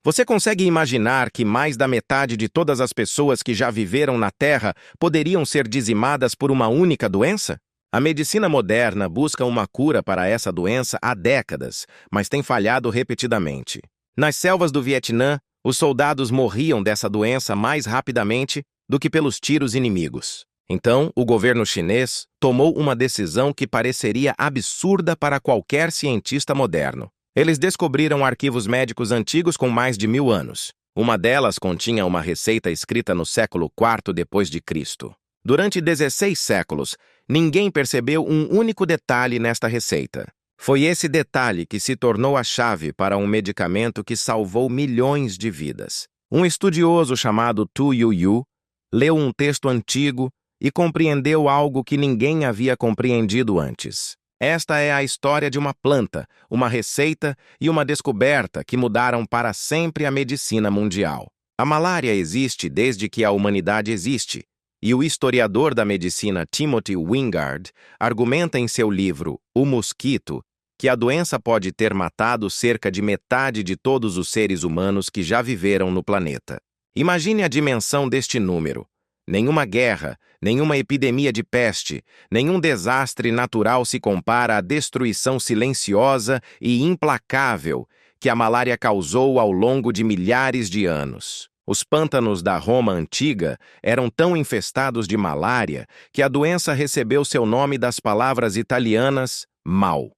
Você consegue imaginar que mais da metade de todas as pessoas que já viveram na Terra poderiam ser dizimadas por uma única doença? A medicina moderna busca uma cura para essa doença há décadas, mas tem falhado repetidamente. Nas selvas do Vietnã, os soldados morriam dessa doença mais rapidamente do que pelos tiros inimigos. Então, o governo chinês tomou uma decisão que pareceria absurda para qualquer cientista moderno. Eles descobriram arquivos médicos antigos com mais de 1000 anos. Uma delas continha uma receita escrita no século IV depois de Cristo. Durante 16 séculos, ninguém percebeu um único detalhe nesta receita. Foi esse detalhe que se tornou a chave para um medicamento que salvou milhões de vidas. Um estudioso chamado Tu Youyou leu um texto antigo e compreendeu algo que ninguém havia compreendido antes. Esta é a história de uma planta, uma receita e uma descoberta que mudaram para sempre a medicina mundial. A malária existe desde que a humanidade existe, e o historiador da medicina Timothy Wingard argumenta em seu livro O Mosquito que a doença pode ter matado cerca de metade de todos os seres humanos que já viveram no planeta. Imagine a dimensão deste número. Nenhuma guerra, nenhuma epidemia de peste, nenhum desastre natural se compara à destruição silenciosa e implacável que a malária causou ao longo de milhares de anos. Os pântanos da Roma antiga eram tão infestados de malária que a doença recebeu seu nome das palavras italianas mal,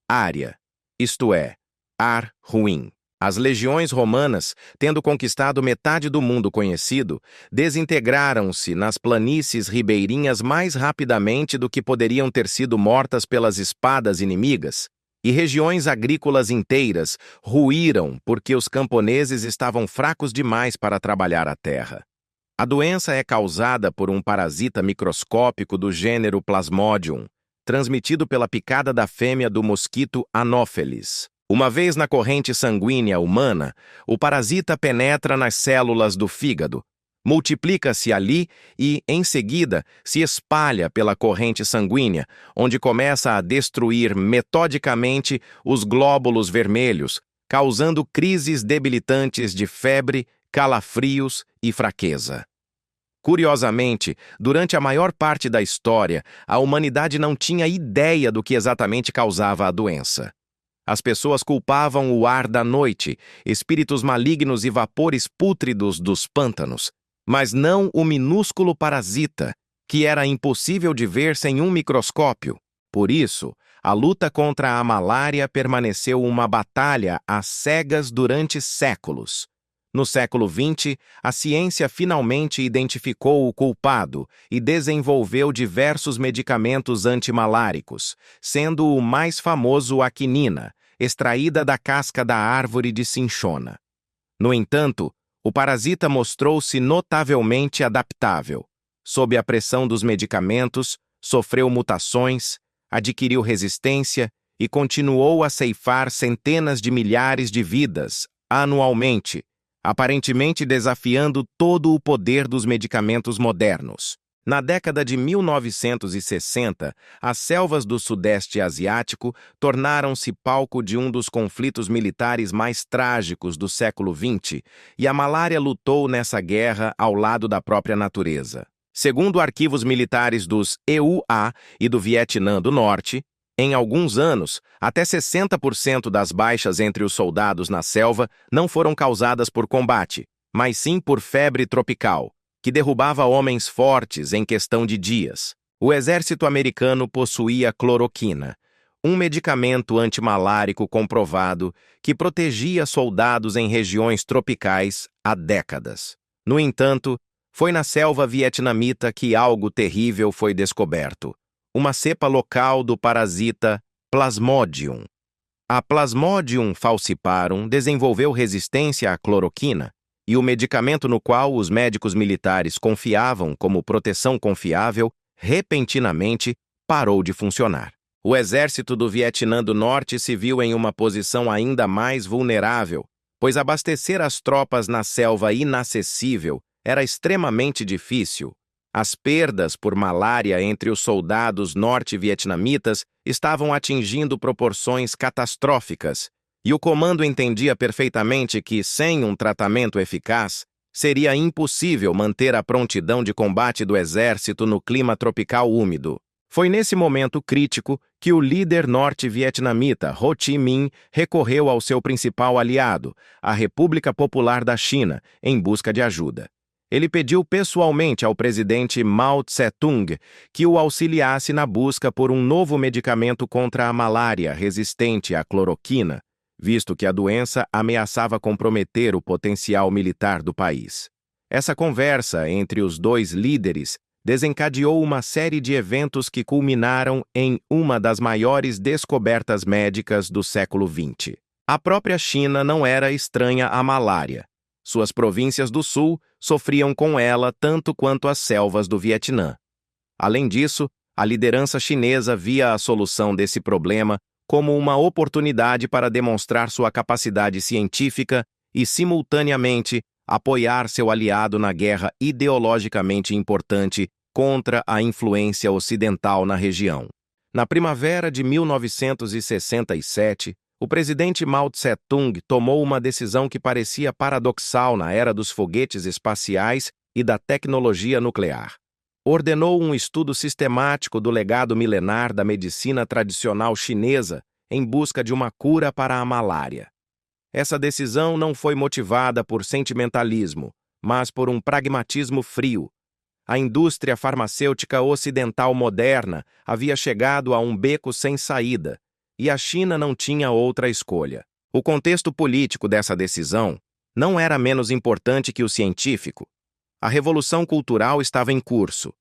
área, isto é, ar ruim. As legiões romanas, tendo conquistado metade do mundo conhecido, desintegraram-se nas planícies ribeirinhas mais rapidamente do que poderiam ter sido mortas pelas espadas inimigas, e regiões agrícolas inteiras ruíram porque os camponeses estavam fracos demais para trabalhar a terra. A doença é causada por um parasita microscópico do gênero Plasmodium, transmitido pela picada da fêmea do mosquito Anopheles. Uma vez na corrente sanguínea humana, o parasita penetra nas células do fígado, multiplica-se ali e, em seguida, se espalha pela corrente sanguínea, onde começa a destruir metodicamente os glóbulos vermelhos, causando crises debilitantes de febre, calafrios e fraqueza. Curiosamente, durante a maior parte da história, a humanidade não tinha ideia do que exatamente causava a doença. As pessoas culpavam o ar da noite, espíritos malignos e vapores pútridos dos pântanos, mas não o minúsculo parasita, que era impossível de ver sem um microscópio. Por isso, a luta contra a malária permaneceu uma batalha às cegas durante séculos. No século XX, a ciência finalmente identificou o culpado e desenvolveu diversos medicamentos antimaláricos, sendo o mais famoso a quinina, extraída da casca da árvore de cinchona. No entanto, o parasita mostrou-se notavelmente adaptável. Sob a pressão dos medicamentos, sofreu mutações, adquiriu resistência e continuou a ceifar centenas de milhares de vidas anualmente, aparentemente desafiando todo o poder dos medicamentos modernos. Na década de 1960, as selvas do Sudeste Asiático tornaram-se palco de um dos conflitos militares mais trágicos do século XX, e a malária lutou nessa guerra ao lado da própria natureza. Segundo arquivos militares dos EUA e do Vietnã do Norte, em alguns anos, até 60% das baixas entre os soldados na selva não foram causadas por combate, mas sim por febre tropical, que derrubava homens fortes em questão de dias. O exército americano possuía cloroquina, um medicamento antimalárico comprovado que protegia soldados em regiões tropicais há décadas. No entanto, foi na selva vietnamita que algo terrível foi descoberto: uma cepa local do parasita Plasmodium. A Plasmodium falciparum desenvolveu resistência à cloroquina, e o medicamento no qual os médicos militares confiavam como proteção confiável, repentinamente parou de funcionar. O exército do Vietnã do Norte se viu em uma posição ainda mais vulnerável, pois abastecer as tropas na selva inacessível era extremamente difícil. As perdas por malária entre os soldados norte-vietnamitas estavam atingindo proporções catastróficas, E o comando entendia perfeitamente que, sem um tratamento eficaz, seria impossível manter a prontidão de combate do exército no clima tropical úmido. Foi nesse momento crítico que o líder norte-vietnamita Ho Chi Minh recorreu ao seu principal aliado, a República Popular da China, em busca de ajuda. Ele pediu pessoalmente ao presidente Mao Tse-tung que o auxiliasse na busca por um novo medicamento contra a malária resistente à cloroquina, visto que a doença ameaçava comprometer o potencial militar do país. Essa conversa entre os dois líderes desencadeou uma série de eventos que culminaram em uma das maiores descobertas médicas do século XX. A própria China não era estranha à malária. Suas províncias do sul sofriam com ela tanto quanto as selvas do Vietnã. Além disso, a liderança chinesa via a solução desse problema como uma oportunidade para demonstrar sua capacidade científica e, simultaneamente, apoiar seu aliado na guerra ideologicamente importante contra a influência ocidental na região. Na primavera de 1967, o presidente Mao Tse-tung tomou uma decisão que parecia paradoxal na era dos foguetes espaciais e da tecnologia nuclear. Ordenou um estudo sistemático do legado milenar da medicina tradicional chinesa em busca de uma cura para a malária. Essa decisão não foi motivada por sentimentalismo, mas por um pragmatismo frio. A indústria farmacêutica ocidental moderna havia chegado a um beco sem saída, e a China não tinha outra escolha. O contexto político dessa decisão não era menos importante que o científico. A revolução cultural estava em curso,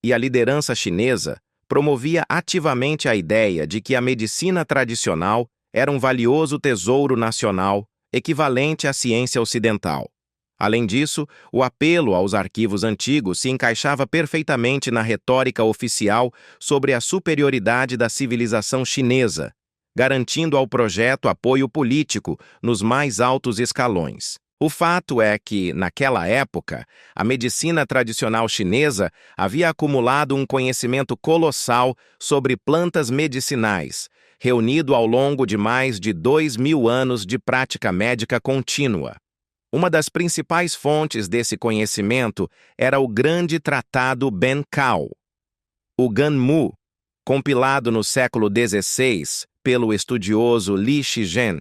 e a liderança chinesa promovia ativamente a ideia de que a medicina tradicional era um valioso tesouro nacional, equivalente à ciência ocidental. Além disso, o apelo aos arquivos antigos se encaixava perfeitamente na retórica oficial sobre a superioridade da civilização chinesa, garantindo ao projeto apoio político nos mais altos escalões. O fato é que, naquela época, a medicina tradicional chinesa havia acumulado um conhecimento colossal sobre plantas medicinais, reunido ao longo de mais de 2.000 anos de prática médica contínua. Uma das principais fontes desse conhecimento era o grande tratado Ben Cao. O Ganmu, compilado no século XVI pelo estudioso Li Shizhen,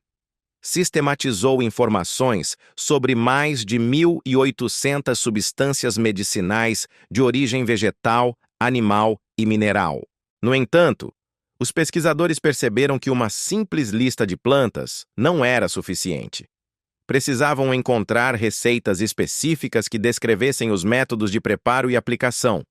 sistematizou informações sobre mais de 1.800 substâncias medicinais de origem vegetal, animal e mineral. No entanto, os pesquisadores perceberam que uma simples lista de plantas não era suficiente. Precisavam encontrar receitas específicas que descrevessem os métodos de preparo e aplicação.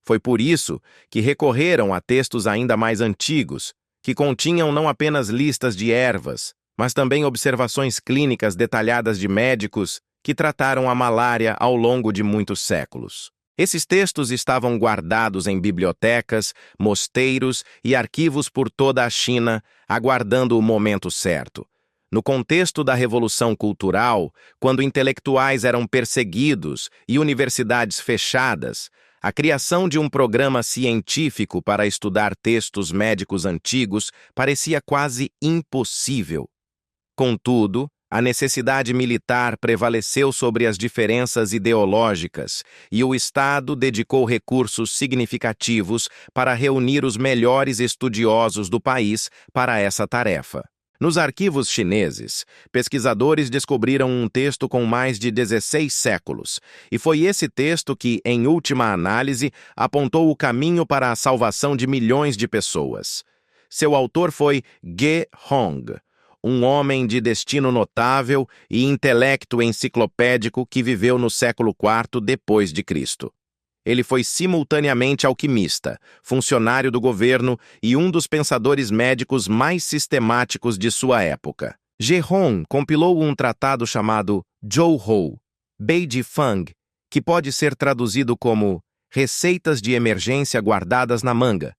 Foi por isso que recorreram a textos ainda mais antigos, que continham não apenas listas de ervas, mas também observações clínicas detalhadas de médicos que trataram a malária ao longo de muitos séculos. Esses textos estavam guardados em bibliotecas, mosteiros e arquivos por toda a China, aguardando o momento certo. No contexto da Revolução Cultural, quando intelectuais eram perseguidos e universidades fechadas, a criação de um programa científico para estudar textos médicos antigos parecia quase impossível. Contudo, a necessidade militar prevaleceu sobre as diferenças ideológicas e o Estado dedicou recursos significativos para reunir os melhores estudiosos do país para essa tarefa. Nos arquivos chineses, pesquisadores descobriram um texto com mais de 16 séculos, e foi esse texto que, em última análise, apontou o caminho para a salvação de milhões de pessoas. Seu autor foi Ge Hong, um homem de destino notável e intelecto enciclopédico que viveu no século IV depois de Cristo. Ele foi simultaneamente alquimista, funcionário do governo e um dos pensadores médicos mais sistemáticos de sua época. Ge Hong compilou um tratado chamado Zhou Hou, Bei Ji Fang, que pode ser traduzido como Receitas de Emergência Guardadas na Manga.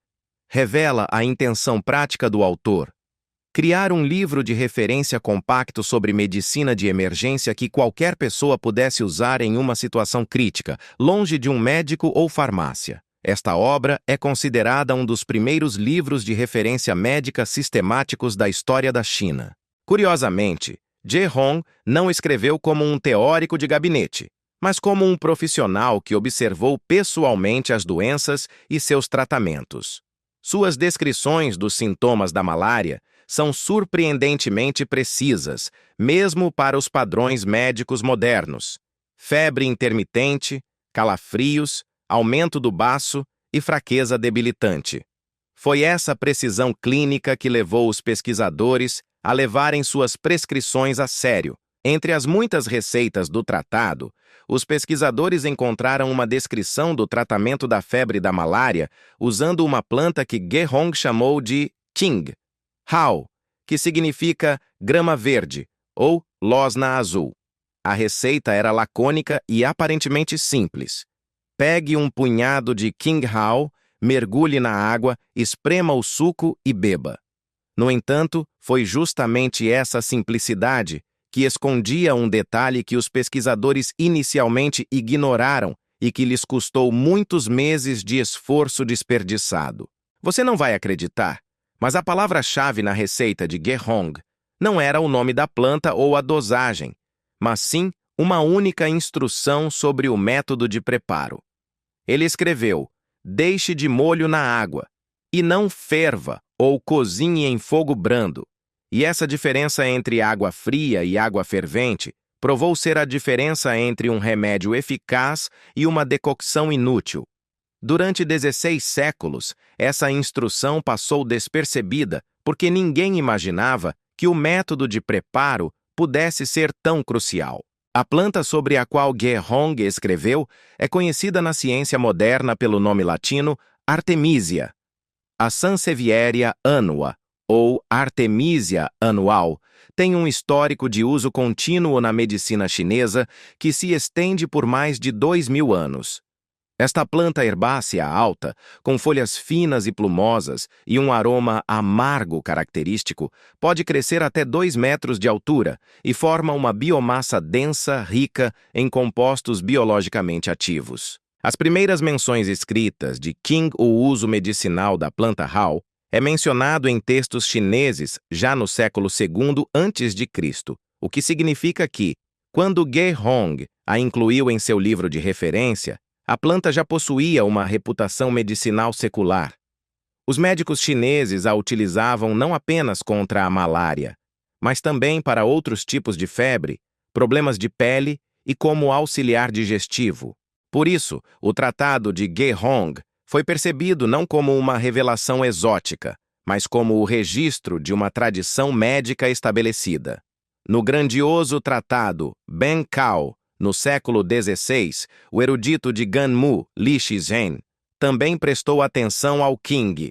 Revela a intenção prática do autor: criar um livro de referência compacto sobre medicina de emergência que qualquer pessoa pudesse usar em uma situação crítica, longe de um médico ou farmácia. Esta obra é considerada um dos primeiros livros de referência médica sistemáticos da história da China. Curiosamente, Ge Hong não escreveu como um teórico de gabinete, mas como um profissional que observou pessoalmente as doenças e seus tratamentos. Suas descrições dos sintomas da malária são surpreendentemente precisas, mesmo para os padrões médicos modernos. Febre intermitente, calafrios, aumento do baço e fraqueza debilitante. Foi essa precisão clínica que levou os pesquisadores a levarem suas prescrições a sério. Entre as muitas receitas do tratado, os pesquisadores encontraram uma descrição do tratamento da febre da malária usando uma planta que Ge Hong chamou de Qing Hao, que significa grama verde ou losna azul. A receita era lacônica e aparentemente simples. Pegue um punhado de Qing Hao, mergulhe na água, esprema o suco e beba. No entanto, foi justamente essa simplicidade que escondia um detalhe que os pesquisadores inicialmente ignoraram e que lhes custou muitos meses de esforço desperdiçado. Você não vai acreditar, mas a palavra-chave na receita de Ge Hong não era o nome da planta ou a dosagem, mas sim uma única instrução sobre o método de preparo. Ele escreveu: deixe de molho na água, e não ferva ou cozinhe em fogo brando. E essa diferença entre água fria e água fervente provou ser a diferença entre um remédio eficaz e uma decocção inútil. Durante 16 séculos, essa instrução passou despercebida porque ninguém imaginava que o método de preparo pudesse ser tão crucial. A planta sobre a qual Ge Hong escreveu é conhecida na ciência moderna pelo nome latino Artemisia. A Sansevieria annua, ou Artemisia anual, tem um histórico de uso contínuo na medicina chinesa que se estende por mais de 2000 anos. Esta planta herbácea alta, com folhas finas e plumosas e um aroma amargo característico, pode crescer até 2 metros de altura e forma uma biomassa densa, rica em compostos biologicamente ativos. As primeiras menções escritas de Qing, o uso medicinal da planta Hao, é mencionado em textos chineses já no século II a.C., o que significa que, quando Ge Hong a incluiu em seu livro de referência, a planta já possuía uma reputação medicinal secular. Os médicos chineses a utilizavam não apenas contra a malária, mas também para outros tipos de febre, problemas de pele e como auxiliar digestivo. Por isso, o tratado de Ge Hong foi percebido não como uma revelação exótica, mas como o registro de uma tradição médica estabelecida. No grandioso tratado Ben Cao, no século XVI, o erudito de Ganmu, Li Shizhen, também prestou atenção ao Qing.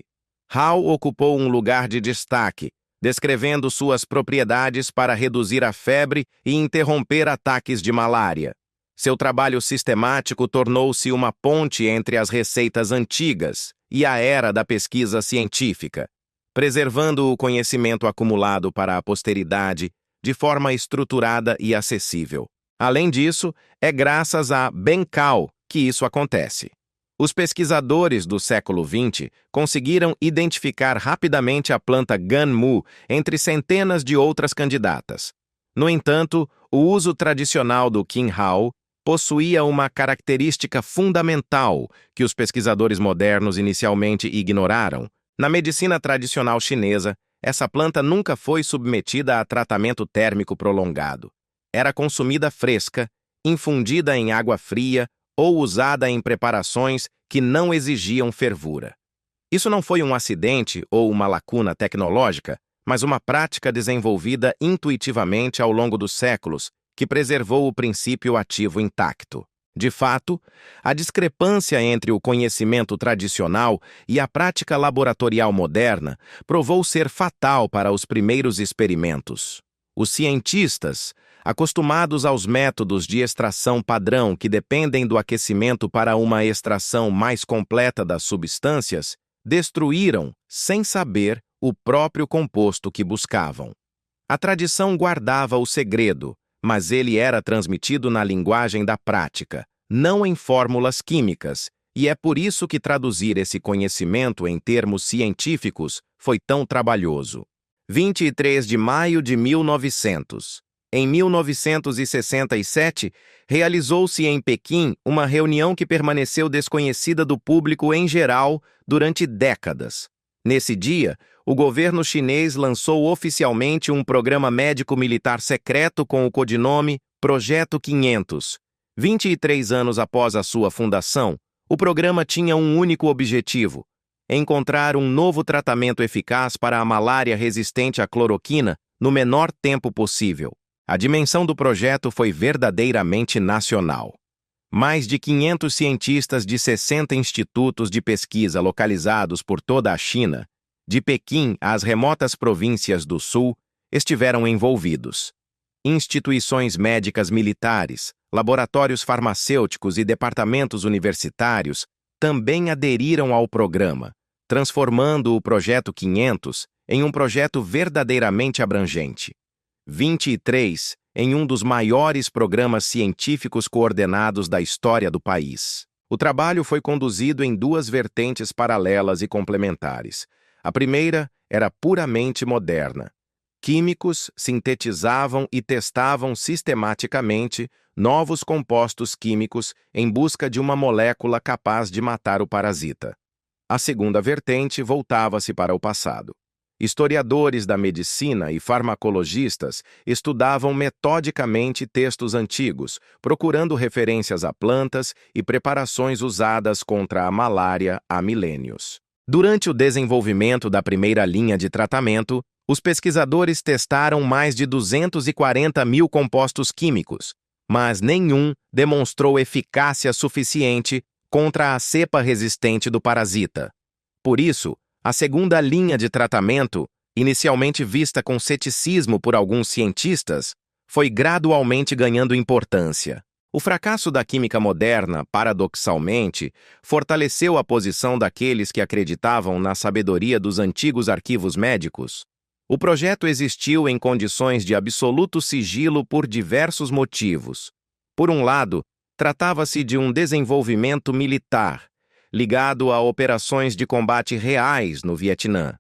Hao ocupou um lugar de destaque, descrevendo suas propriedades para reduzir a febre e interromper ataques de malária. Seu trabalho sistemático tornou-se uma ponte entre as receitas antigas e a era da pesquisa científica, preservando o conhecimento acumulado para a posteridade de forma estruturada e acessível. Além disso, é graças a Ben Cao que isso acontece. Os pesquisadores do século XX conseguiram identificar rapidamente a planta Ganmu entre centenas de outras candidatas. No entanto, o uso tradicional do Qing Hao possuía uma característica fundamental que os pesquisadores modernos inicialmente ignoraram. Na medicina tradicional chinesa, essa planta nunca foi submetida a tratamento térmico prolongado. Era consumida fresca, infundida em água fria ou usada em preparações que não exigiam fervura. Isso não foi um acidente ou uma lacuna tecnológica, mas uma prática desenvolvida intuitivamente ao longo dos séculos que preservou o princípio ativo intacto. De fato, a discrepância entre o conhecimento tradicional e a prática laboratorial moderna provou ser fatal para os primeiros experimentos. Os cientistas, acostumados aos métodos de extração padrão que dependem do aquecimento para uma extração mais completa das substâncias, destruíram, sem saber, o próprio composto que buscavam. A tradição guardava o segredo, mas ele era transmitido na linguagem da prática, não em fórmulas químicas, e é por isso que traduzir esse conhecimento em termos científicos foi tão trabalhoso. 23 de maio de 1900. Em 1967, realizou-se em Pequim uma reunião que permaneceu desconhecida do público em geral durante décadas. Nesse dia, o governo chinês lançou oficialmente um programa médico-militar secreto com o codinome Projeto 500. 23 anos após a sua fundação, o programa tinha um único objetivo: encontrar um novo tratamento eficaz para a malária resistente à cloroquina no menor tempo possível. A dimensão do projeto foi verdadeiramente nacional. Mais de 500 cientistas de 60 institutos de pesquisa localizados por toda a China, de Pequim às remotas províncias do Sul, estiveram envolvidos. Instituições médicas militares, laboratórios farmacêuticos e departamentos universitários também aderiram ao programa, transformando o Projeto 500 em um projeto verdadeiramente abrangente. 23 em um dos maiores programas científicos coordenados da história do país. O trabalho foi conduzido em duas vertentes paralelas e complementares. A primeira era puramente moderna. Químicos sintetizavam e testavam sistematicamente novos compostos químicos em busca de uma molécula capaz de matar o parasita. A segunda vertente voltava-se para o passado. Historiadores da medicina e farmacologistas estudavam metodicamente textos antigos, procurando referências a plantas e preparações usadas contra a malária há milênios. Durante o desenvolvimento da primeira linha de tratamento, os pesquisadores testaram mais de 240 mil compostos químicos, mas nenhum demonstrou eficácia suficiente contra a cepa resistente do parasita. Por isso, a segunda linha de tratamento, inicialmente vista com ceticismo por alguns cientistas, foi gradualmente ganhando importância. O fracasso da química moderna, paradoxalmente, fortaleceu a posição daqueles que acreditavam na sabedoria dos antigos arquivos médicos. O projeto existiu em condições de absoluto sigilo por diversos motivos. Por um lado, tratava-se de um desenvolvimento militar, ligado a operações de combate reais no Vietnã.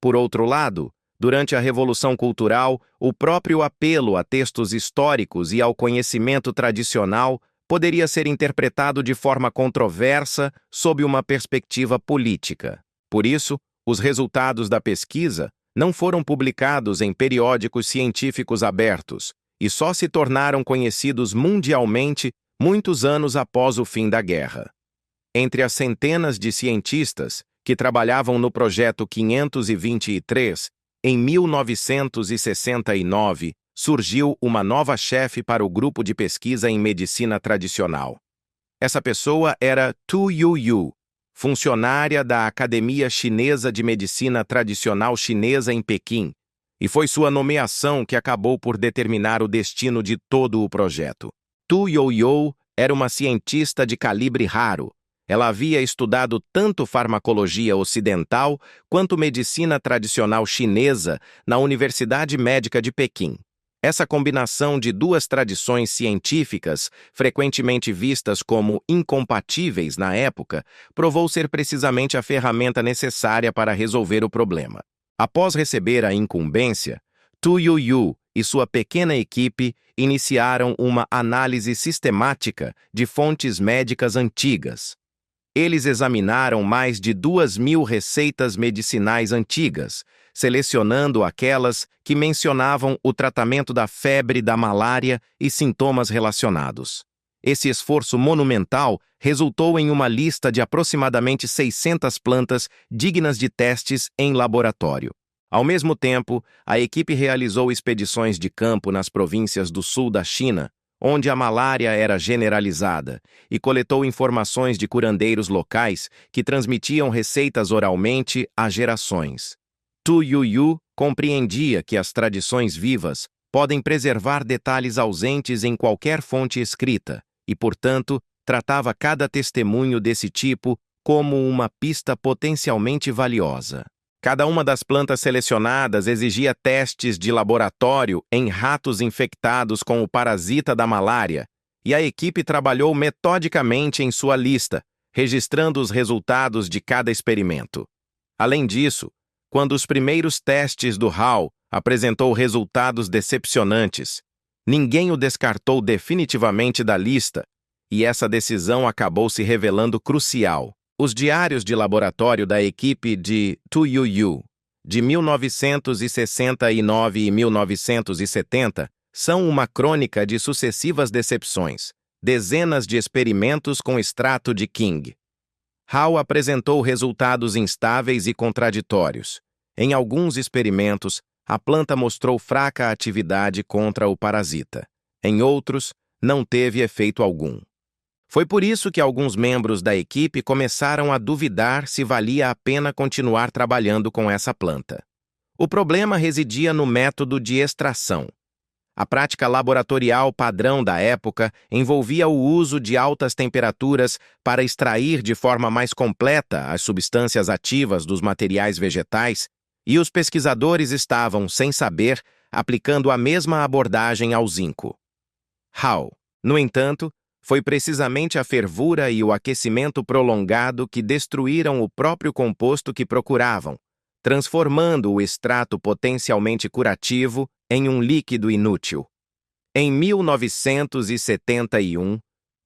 Por outro lado, durante a Revolução Cultural, o próprio apelo a textos históricos e ao conhecimento tradicional poderia ser interpretado de forma controversa sob uma perspectiva política. Por isso, os resultados da pesquisa não foram publicados em periódicos científicos abertos e só se tornaram conhecidos mundialmente muitos anos após o fim da guerra. Entre as centenas de cientistas que trabalhavam no Projeto 523, em 1969, surgiu uma nova chefe para o grupo de pesquisa em medicina tradicional. Essa pessoa era Tu Youyou, funcionária da Academia Chinesa de Medicina Tradicional Chinesa em Pequim, e foi sua nomeação que acabou por determinar o destino de todo o projeto. Tu Youyou era uma cientista de calibre raro. Ela havia estudado tanto farmacologia ocidental quanto medicina tradicional chinesa na Universidade Médica de Pequim. Essa combinação de duas tradições científicas, frequentemente vistas como incompatíveis na época, provou ser precisamente a ferramenta necessária para resolver o problema. Após receber a incumbência, Tu Youyou e sua pequena equipe iniciaram uma análise sistemática de fontes médicas antigas. Eles examinaram mais de 2.000 receitas medicinais antigas, selecionando aquelas que mencionavam o tratamento da febre da malária e sintomas relacionados. Esse esforço monumental resultou em uma lista de aproximadamente 600 plantas dignas de testes em laboratório. Ao mesmo tempo, a equipe realizou expedições de campo nas províncias do sul da China, onde a malária era generalizada, e coletou informações de curandeiros locais que transmitiam receitas oralmente há gerações. Tu Youyou compreendia que as tradições vivas podem preservar detalhes ausentes em qualquer fonte escrita e, portanto, tratava cada testemunho desse tipo como uma pista potencialmente valiosa. Cada uma das plantas selecionadas exigia testes de laboratório em ratos infectados com o parasita da malária, e a equipe trabalhou metodicamente em sua lista, registrando os resultados de cada experimento. Além disso, quando os primeiros testes do HAL apresentou resultados decepcionantes. Ninguém o descartou definitivamente da lista, e essa decisão acabou se revelando crucial. Os diários de laboratório da equipe de TUYU, de 1969 e 1970, são uma crônica de sucessivas decepções, dezenas de experimentos com extrato de King. HAL apresentou resultados instáveis e contraditórios. Em alguns experimentos, a planta mostrou fraca atividade contra o parasita. Em outros, não teve efeito algum. Foi por isso que alguns membros da equipe começaram a duvidar se valia a pena continuar trabalhando com essa planta. O problema residia no método de extração. A prática laboratorial padrão da época envolvia o uso de altas temperaturas para extrair de forma mais completa as substâncias ativas dos materiais vegetais, e os pesquisadores estavam, sem saber, aplicando a mesma abordagem ao zinco. HAL, no entanto, foi precisamente a fervura e o aquecimento prolongado que destruíram o próprio composto que procuravam, transformando o extrato potencialmente curativo em um líquido inútil. Em 1971,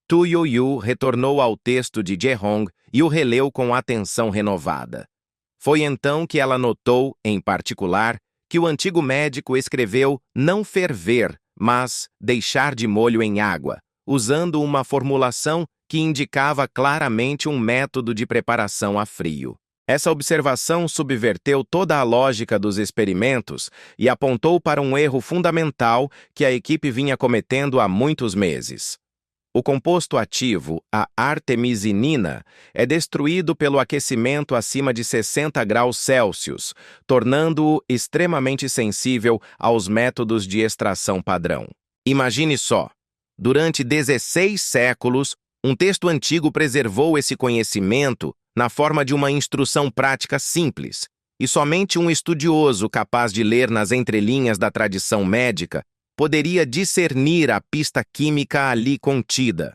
TUYU retornou ao texto de Jehong e o releu com atenção renovada. Foi então que ela notou, em particular, que o antigo médico escreveu não ferver, mas deixar de molho em água, usando uma formulação que indicava claramente um método de preparação a frio. Essa observação subverteu toda a lógica dos experimentos e apontou para um erro fundamental que a equipe vinha cometendo há muitos meses. O composto ativo, a artemisinina, é destruído pelo aquecimento acima de 60 graus Celsius, tornando-o extremamente sensível aos métodos de extração padrão. Imagine só, durante 16 séculos, um texto antigo preservou esse conhecimento na forma de uma instrução prática simples, e somente um estudioso capaz de ler nas entrelinhas da tradição médica poderia discernir a pista química ali contida.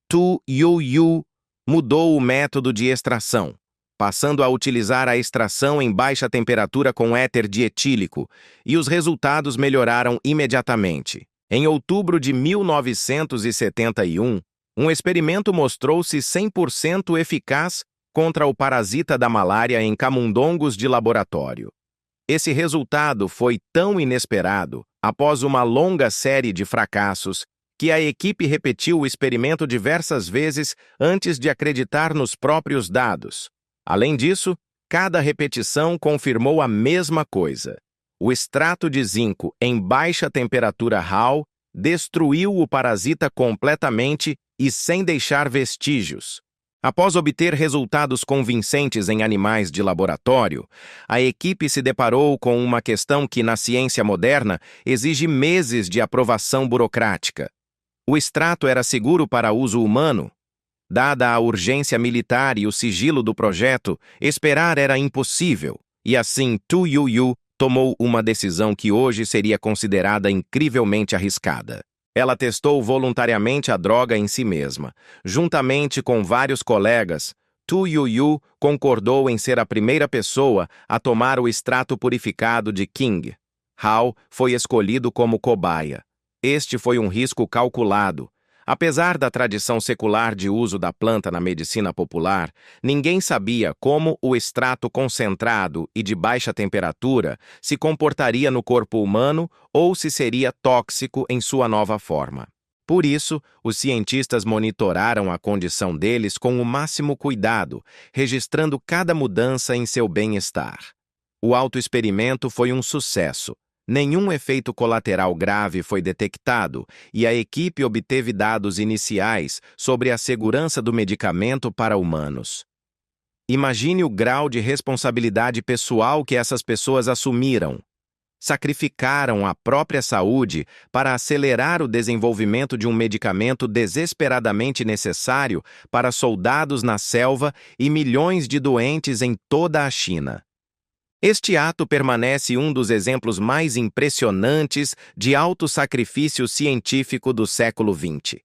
TUYU mudou o método de extração, passando a utilizar a extração em baixa temperatura com éter dietílico, e os resultados melhoraram imediatamente. Em outubro de 1971, um experimento mostrou-se 100% eficaz contra o parasita da malária em camundongos de laboratório. Esse resultado foi tão inesperado, após uma longa série de fracassos, que a equipe repetiu o experimento diversas vezes antes de acreditar nos próprios dados. Além disso, cada repetição confirmou a mesma coisa. O extrato de zinco em baixa temperatura HAL destruiu o parasita completamente e sem deixar vestígios. Após obter resultados convincentes em animais de laboratório, a equipe se deparou com uma questão que, na ciência moderna, exige meses de aprovação burocrática. O extrato era seguro para uso humano? Dada a urgência militar e o sigilo do projeto, esperar era impossível, e assim TUYU tomou uma decisão que hoje seria considerada incrivelmente arriscada. Ela testou voluntariamente a droga em si mesma. Juntamente com vários colegas, TUYU concordou em ser a primeira pessoa a tomar o extrato purificado de King. HAL foi escolhido como cobaia. Este foi um risco calculado. Apesar da tradição secular de uso da planta na medicina popular, ninguém sabia como o extrato concentrado e de baixa temperatura se comportaria no corpo humano ou se seria tóxico em sua nova forma. Por isso, os cientistas monitoraram a condição deles com o máximo cuidado, registrando cada mudança em seu bem-estar. O autoexperimento foi um sucesso. Nenhum efeito colateral grave foi detectado e a equipe obteve dados iniciais sobre a segurança do medicamento para humanos. Imagine o grau de responsabilidade pessoal que essas pessoas assumiram. Sacrificaram a própria saúde para acelerar o desenvolvimento de um medicamento desesperadamente necessário para soldados na selva e milhões de doentes em toda a China. Este ato permanece um dos exemplos mais impressionantes de autossacrifício científico do século XX.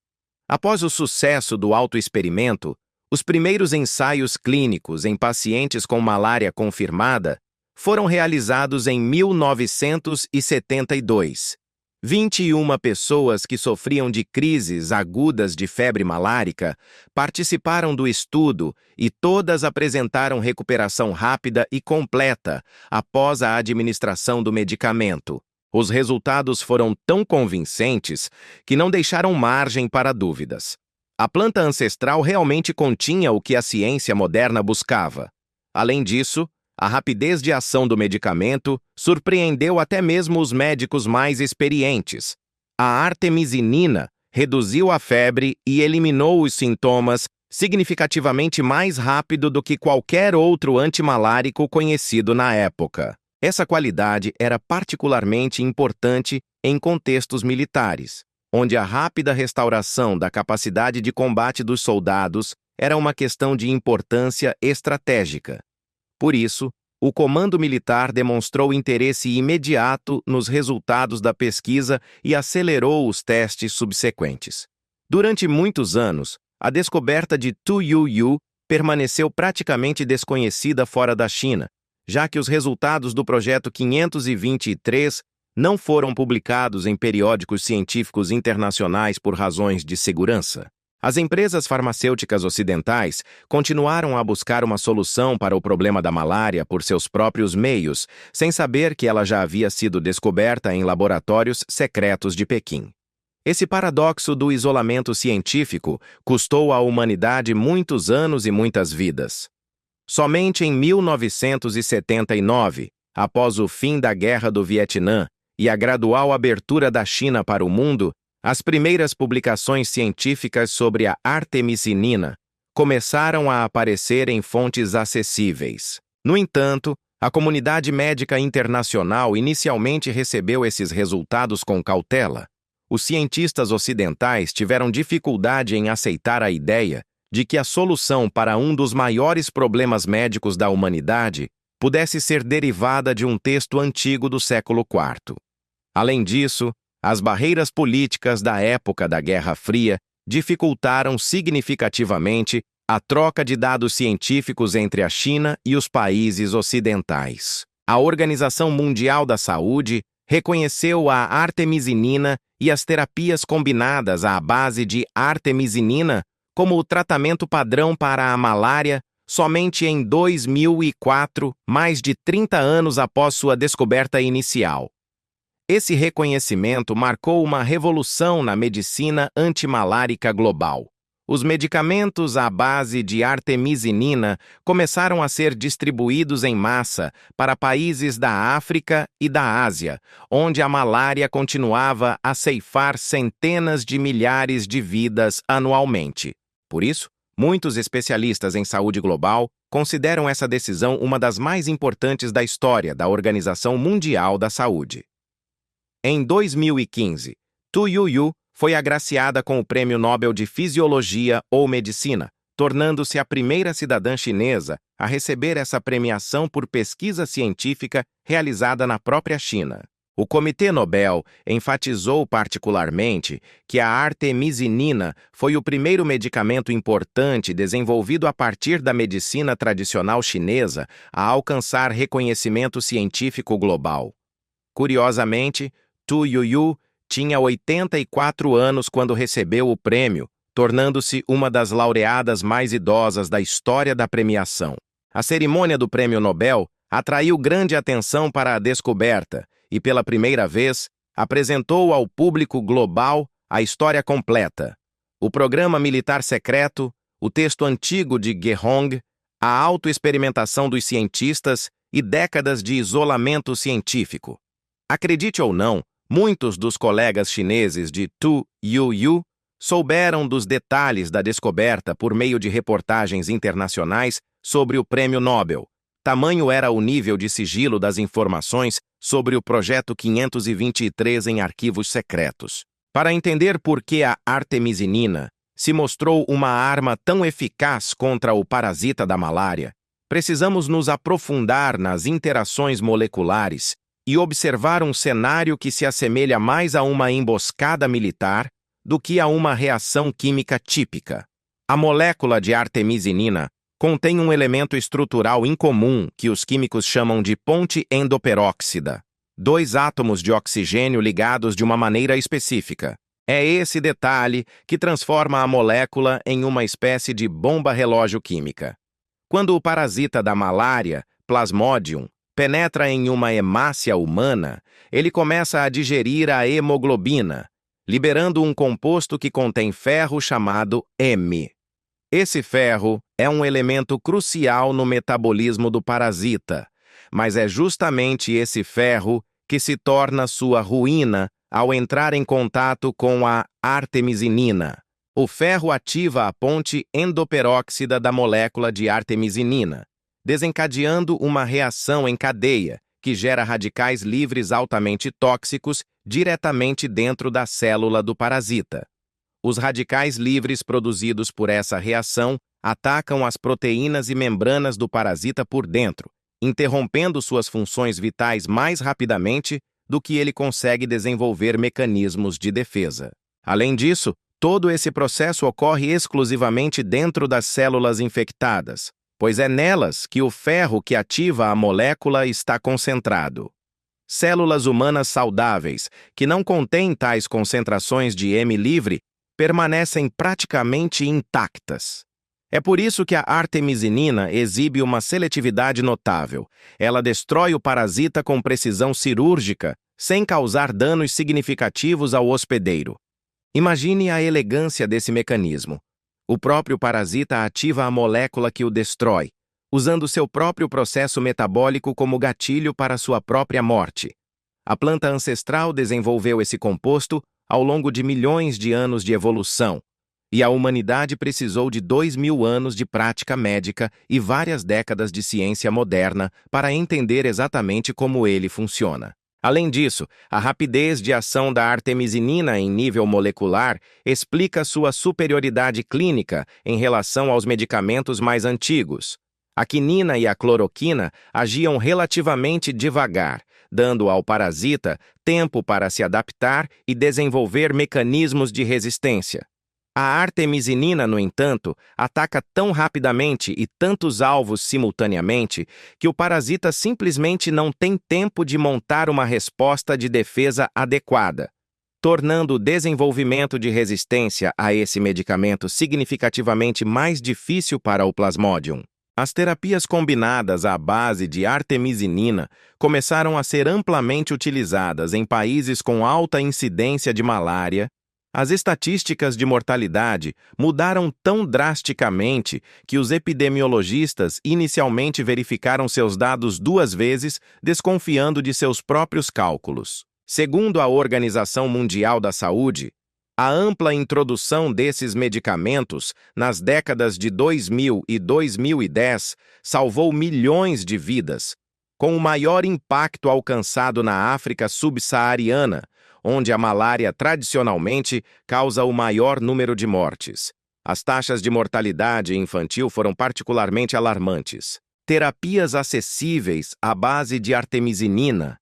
Após o sucesso do autoexperimento, os primeiros ensaios clínicos em pacientes com malária confirmada foram realizados em 1972. 21 pessoas que sofriam de crises agudas de febre malárica participaram do estudo e todas apresentaram recuperação rápida e completa após a administração do medicamento. Os resultados foram tão convincentes que não deixaram margem para dúvidas. A planta ancestral realmente continha o que a ciência moderna buscava. Além disso, a rapidez de ação do medicamento surpreendeu até mesmo os médicos mais experientes. A artemisinina reduziu a febre e eliminou os sintomas significativamente mais rápido do que qualquer outro antimalárico conhecido na época. Essa qualidade era particularmente importante em contextos militares, onde a rápida restauração da capacidade de combate dos soldados era uma questão de importância estratégica. Por isso, o comando militar demonstrou interesse imediato nos resultados da pesquisa e acelerou os testes subsequentes. Durante muitos anos, a descoberta de TuYuYu permaneceu praticamente desconhecida fora da China, já que os resultados do projeto 523 não foram publicados em periódicos científicos internacionais por razões de segurança. As empresas farmacêuticas ocidentais continuaram a buscar uma solução para o problema da malária por seus próprios meios, sem saber que ela já havia sido descoberta em laboratórios secretos de Pequim. Esse paradoxo do isolamento científico custou à humanidade muitos anos e muitas vidas. Somente em 1979, após o fim da Guerra do Vietnã e a gradual abertura da China para o mundo, as primeiras publicações científicas sobre a artemisinina começaram a aparecer em fontes acessíveis. No entanto, a comunidade médica internacional inicialmente recebeu esses resultados com cautela. Os cientistas ocidentais tiveram dificuldade em aceitar a ideia de que a solução para um dos maiores problemas médicos da humanidade pudesse ser derivada de um texto antigo do século IV. Além disso, as barreiras políticas da época da Guerra Fria dificultaram significativamente a troca de dados científicos entre a China e os países ocidentais. A Organização Mundial da Saúde reconheceu a artemisinina e as terapias combinadas à base de artemisinina como o tratamento padrão para a malária somente em 2004, mais de 30 anos após sua descoberta inicial. Esse reconhecimento marcou uma revolução na medicina antimalárica global. Os medicamentos à base de artemisinina começaram a ser distribuídos em massa para países da África e da Ásia, onde a malária continuava a ceifar centenas de milhares de vidas anualmente. Por isso, muitos especialistas em saúde global consideram essa decisão uma das mais importantes da história da Organização Mundial da Saúde. Em 2015, TuYuYu foi agraciada com o Prêmio Nobel de Fisiologia ou Medicina, tornando-se a primeira cidadã chinesa a receber essa premiação por pesquisa científica realizada na própria China. O Comitê Nobel enfatizou particularmente que a artemisinina foi o primeiro medicamento importante desenvolvido a partir da medicina tradicional chinesa a alcançar reconhecimento científico global. Curiosamente, TuYuYu tinha 84 anos quando recebeu o prêmio, tornando-se uma das laureadas mais idosas da história da premiação. A cerimônia do Prêmio Nobel atraiu grande atenção para a descoberta e, pela primeira vez, apresentou ao público global a história completa. O programa militar secreto, o texto antigo de Gehong, a autoexperimentação dos cientistas e décadas de isolamento científico. Acredite ou não, muitos dos colegas chineses de TuYuYu souberam dos detalhes da descoberta por meio de reportagens internacionais sobre o Prêmio Nobel. Tamanho era o nível de sigilo das informações sobre o Projeto 523 em arquivos secretos. Para entender por que a artemisinina se mostrou uma arma tão eficaz contra o parasita da malária, precisamos nos aprofundar nas interações moleculares e observar um cenário que se assemelha mais a uma emboscada militar do que a uma reação química típica. A molécula de artemisinina Contém um elemento estrutural incomum que os químicos chamam de ponte endoperóxida. Dois átomos de oxigênio ligados de uma maneira específica. É esse detalhe que transforma a molécula em uma espécie de bomba-relógio química. Quando o parasita da malária, Plasmodium, penetra em uma hemácia humana, ele começa a digerir a hemoglobina, liberando um composto que contém ferro chamado Heme. Esse ferro é um elemento crucial no metabolismo do parasita, mas é justamente esse ferro que se torna sua ruína ao entrar em contato com a artemisinina. O ferro ativa a ponte endoperóxida da molécula de artemisinina, desencadeando uma reação em cadeia que gera radicais livres altamente tóxicos diretamente dentro da célula do parasita. Os radicais livres produzidos por essa reação atacam as proteínas e membranas do parasita por dentro, interrompendo suas funções vitais mais rapidamente do que ele consegue desenvolver mecanismos de defesa. Além disso, todo esse processo ocorre exclusivamente dentro das células infectadas, pois é nelas que o ferro que ativa a molécula está concentrado. Células humanas saudáveis, que não contêm tais concentrações de Heme livre, permanecem praticamente intactas. É por isso que a artemisinina exibe uma seletividade notável. Ela destrói o parasita com precisão cirúrgica, sem causar danos significativos ao hospedeiro. Imagine a elegância desse mecanismo. O próprio parasita ativa a molécula que o destrói, usando seu próprio processo metabólico como gatilho para sua própria morte. A planta ancestral desenvolveu esse composto ao longo de milhões de anos de evolução, e a humanidade precisou de 2000 anos de prática médica e várias décadas de ciência moderna para entender exatamente como ele funciona. Além disso, a rapidez de ação da artemisinina em nível molecular explica sua superioridade clínica em relação aos medicamentos mais antigos. A quinina e a cloroquina agiam relativamente devagar, dando ao parasita tempo para se adaptar e desenvolver mecanismos de resistência. A artemisinina, no entanto, ataca tão rapidamente e tantos alvos simultaneamente que o parasita simplesmente não tem tempo de montar uma resposta de defesa adequada, tornando o desenvolvimento de resistência a esse medicamento significativamente mais difícil para o Plasmodium. As terapias combinadas à base de artemisinina começaram a ser amplamente utilizadas em países com alta incidência de malária. As estatísticas de mortalidade mudaram tão drasticamente que os epidemiologistas inicialmente verificaram seus dados 2 vezes, desconfiando de seus próprios cálculos. Segundo a Organização Mundial da Saúde, a ampla introdução desses medicamentos nas décadas de 2000 e 2010 salvou milhões de vidas, com o maior impacto alcançado na África subsaariana, onde a malária tradicionalmente causa o maior número de mortes. As taxas de mortalidade infantil foram particularmente alarmantes. Terapias acessíveis à base de artemisinina.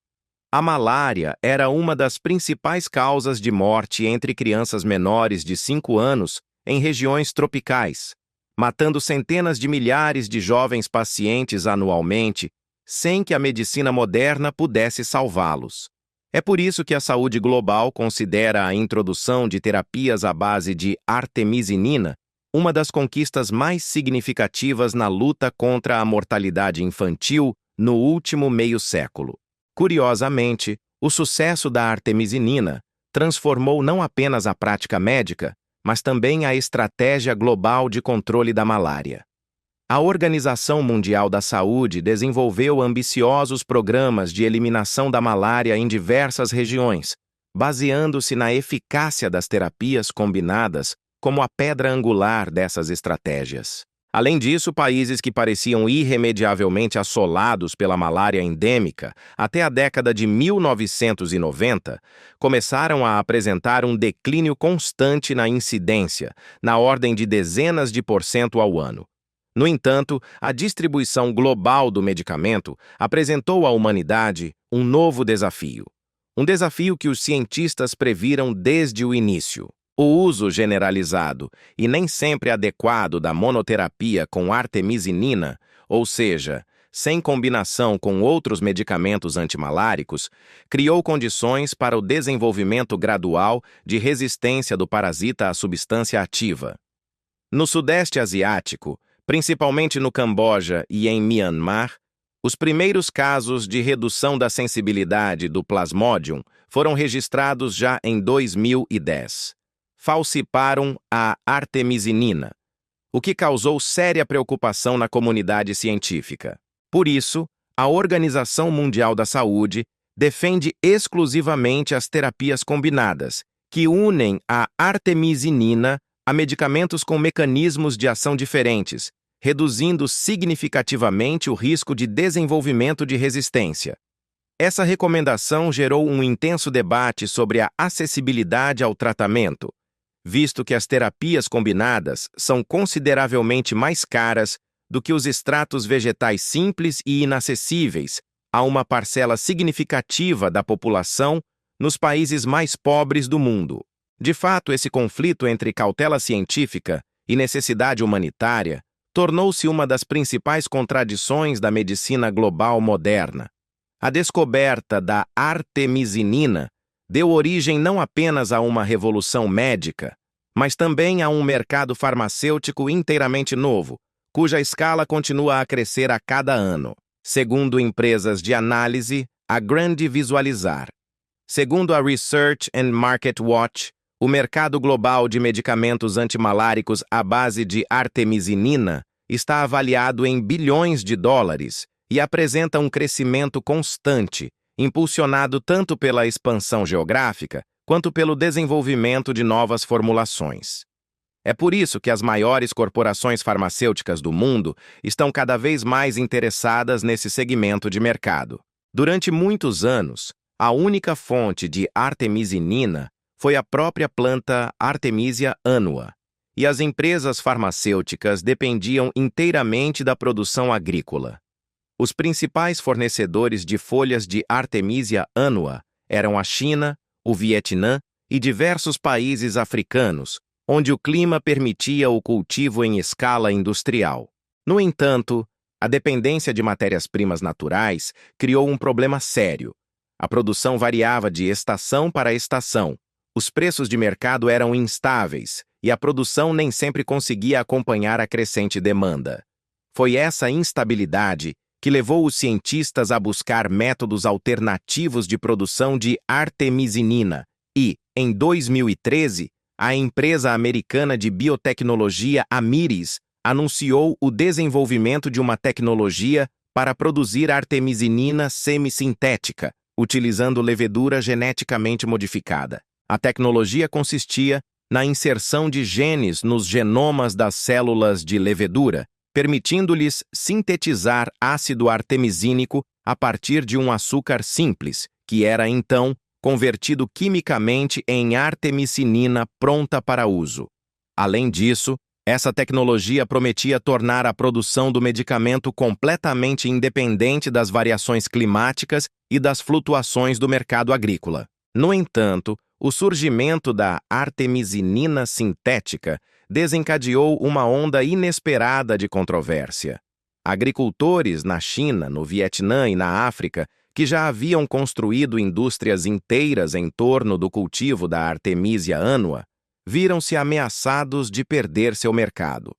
A malária era uma das principais causas de morte entre crianças menores de 5 anos em regiões tropicais, matando centenas de milhares de jovens pacientes anualmente, sem que a medicina moderna pudesse salvá-los. É por isso que a saúde global considera a introdução de terapias à base de artemisinina uma das conquistas mais significativas na luta contra a mortalidade infantil no último meio século. Curiosamente, o sucesso da artemisinina transformou não apenas a prática médica, mas também a estratégia global de controle da malária. A Organização Mundial da Saúde desenvolveu ambiciosos programas de eliminação da malária em diversas regiões, baseando-se na eficácia das terapias combinadas como a pedra angular dessas estratégias. Além disso, países que pareciam irremediavelmente assolados pela malária endêmica até a década de 1990 começaram a apresentar um declínio constante na incidência, na ordem de dezenas de % ao ano. No entanto, a distribuição global do medicamento apresentou à humanidade um novo desafio. Um desafio que os cientistas previram desde o início. O uso generalizado e nem sempre adequado da monoterapia com artemisinina, ou seja, sem combinação com outros medicamentos antimaláricos, criou condições para o desenvolvimento gradual de resistência do parasita à substância ativa. No Sudeste Asiático, principalmente no Camboja e em Myanmar, os primeiros casos de redução da sensibilidade do Plasmodium foram registrados já em 2010. Falsiparam a artemisinina, o que causou séria preocupação na comunidade científica. Por isso, a Organização Mundial da Saúde defende exclusivamente as terapias combinadas, que unem a artemisinina a medicamentos com mecanismos de ação diferentes, reduzindo significativamente o risco de desenvolvimento de resistência. Essa recomendação gerou um intenso debate sobre a acessibilidade ao tratamento, visto que as terapias combinadas são consideravelmente mais caras do que os extratos vegetais simples e inacessíveis a uma parcela significativa da população nos países mais pobres do mundo. De fato, esse conflito entre cautela científica e necessidade humanitária tornou-se uma das principais contradições da medicina global moderna. A descoberta da artemisinina deu origem não apenas a uma revolução médica, mas também a um mercado farmacêutico inteiramente novo, cuja escala continua a crescer a cada ano. Segundo empresas de análise, a Grande Visualizar. Segundo a Research and Market Watch, o mercado global de medicamentos antimaláricos à base de artemisinina está avaliado em bilhões de dólares e apresenta um crescimento constante, impulsionado tanto pela expansão geográfica quanto pelo desenvolvimento de novas formulações. É por isso que as maiores corporações farmacêuticas do mundo estão cada vez mais interessadas nesse segmento de mercado. Durante muitos anos, a única fonte de artemisinina foi a própria planta Artemisia annua, e as empresas farmacêuticas dependiam inteiramente da produção agrícola. Os principais fornecedores de folhas de Artemisia annua eram a China, o Vietnã e diversos países africanos, onde o clima permitia o cultivo em escala industrial. No entanto, a dependência de matérias-primas naturais criou um problema sério. A produção variava de estação para estação, os preços de mercado eram instáveis e a produção nem sempre conseguia acompanhar a crescente demanda. Foi essa instabilidade que levou os cientistas a buscar métodos alternativos de produção de artemisinina e, em 2013, a empresa americana de biotecnologia Amyris anunciou o desenvolvimento de uma tecnologia para produzir artemisinina semissintética, utilizando levedura geneticamente modificada. A tecnologia consistia na inserção de genes nos genomas das células de levedura, permitindo-lhes sintetizar ácido artemisínico a partir de um açúcar simples, que era, então, convertido quimicamente em artemisinina pronta para uso. Além disso, essa tecnologia prometia tornar a produção do medicamento completamente independente das variações climáticas e das flutuações do mercado agrícola. No entanto, o surgimento da artemisinina sintética desencadeou uma onda inesperada de controvérsia. Agricultores na China, no Vietnã e na África, que já haviam construído indústrias inteiras em torno do cultivo da Artemisia annua, viram-se ameaçados de perder seu mercado.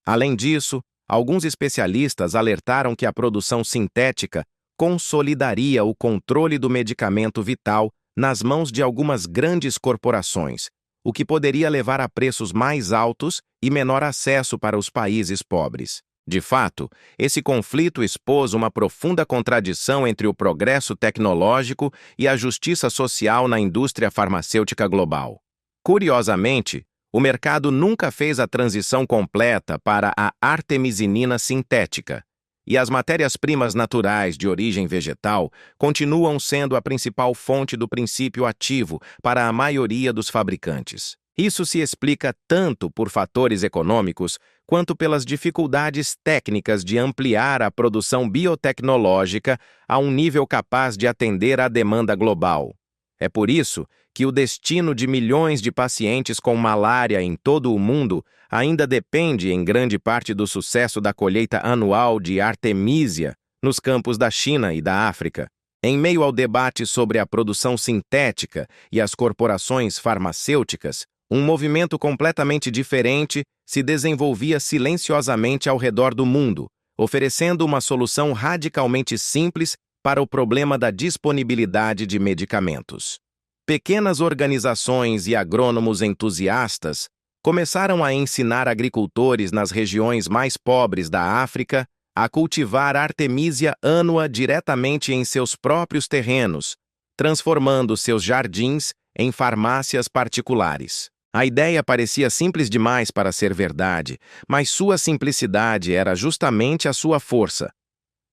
Além disso, alguns especialistas alertaram que a produção sintética consolidaria o controle do medicamento vital nas mãos de algumas grandes corporações, o que poderia levar a preços mais altos e menor acesso para os países pobres. De fato, esse conflito expôs uma profunda contradição entre o progresso tecnológico e a justiça social na indústria farmacêutica global. Curiosamente, o mercado nunca fez a transição completa para a artemisinina sintética, e as matérias-primas naturais de origem vegetal continuam sendo a principal fonte do princípio ativo para a maioria dos fabricantes. Isso se explica tanto por fatores econômicos quanto pelas dificuldades técnicas de ampliar a produção biotecnológica a um nível capaz de atender à demanda global. É por isso que o destino de milhões de pacientes com malária em todo o mundo ainda depende em grande parte do sucesso da colheita anual de Artemisia nos campos da China e da África. Em meio ao debate sobre a produção sintética e as corporações farmacêuticas, um movimento completamente diferente se desenvolvia silenciosamente ao redor do mundo, oferecendo uma solução radicalmente simples para o problema da disponibilidade de medicamentos. Pequenas organizações e agrônomos entusiastas começaram a ensinar agricultores nas regiões mais pobres da África a cultivar Artemisia annua diretamente em seus próprios terrenos, transformando seus jardins em farmácias particulares. A ideia parecia simples demais para ser verdade, mas sua simplicidade era justamente a sua força.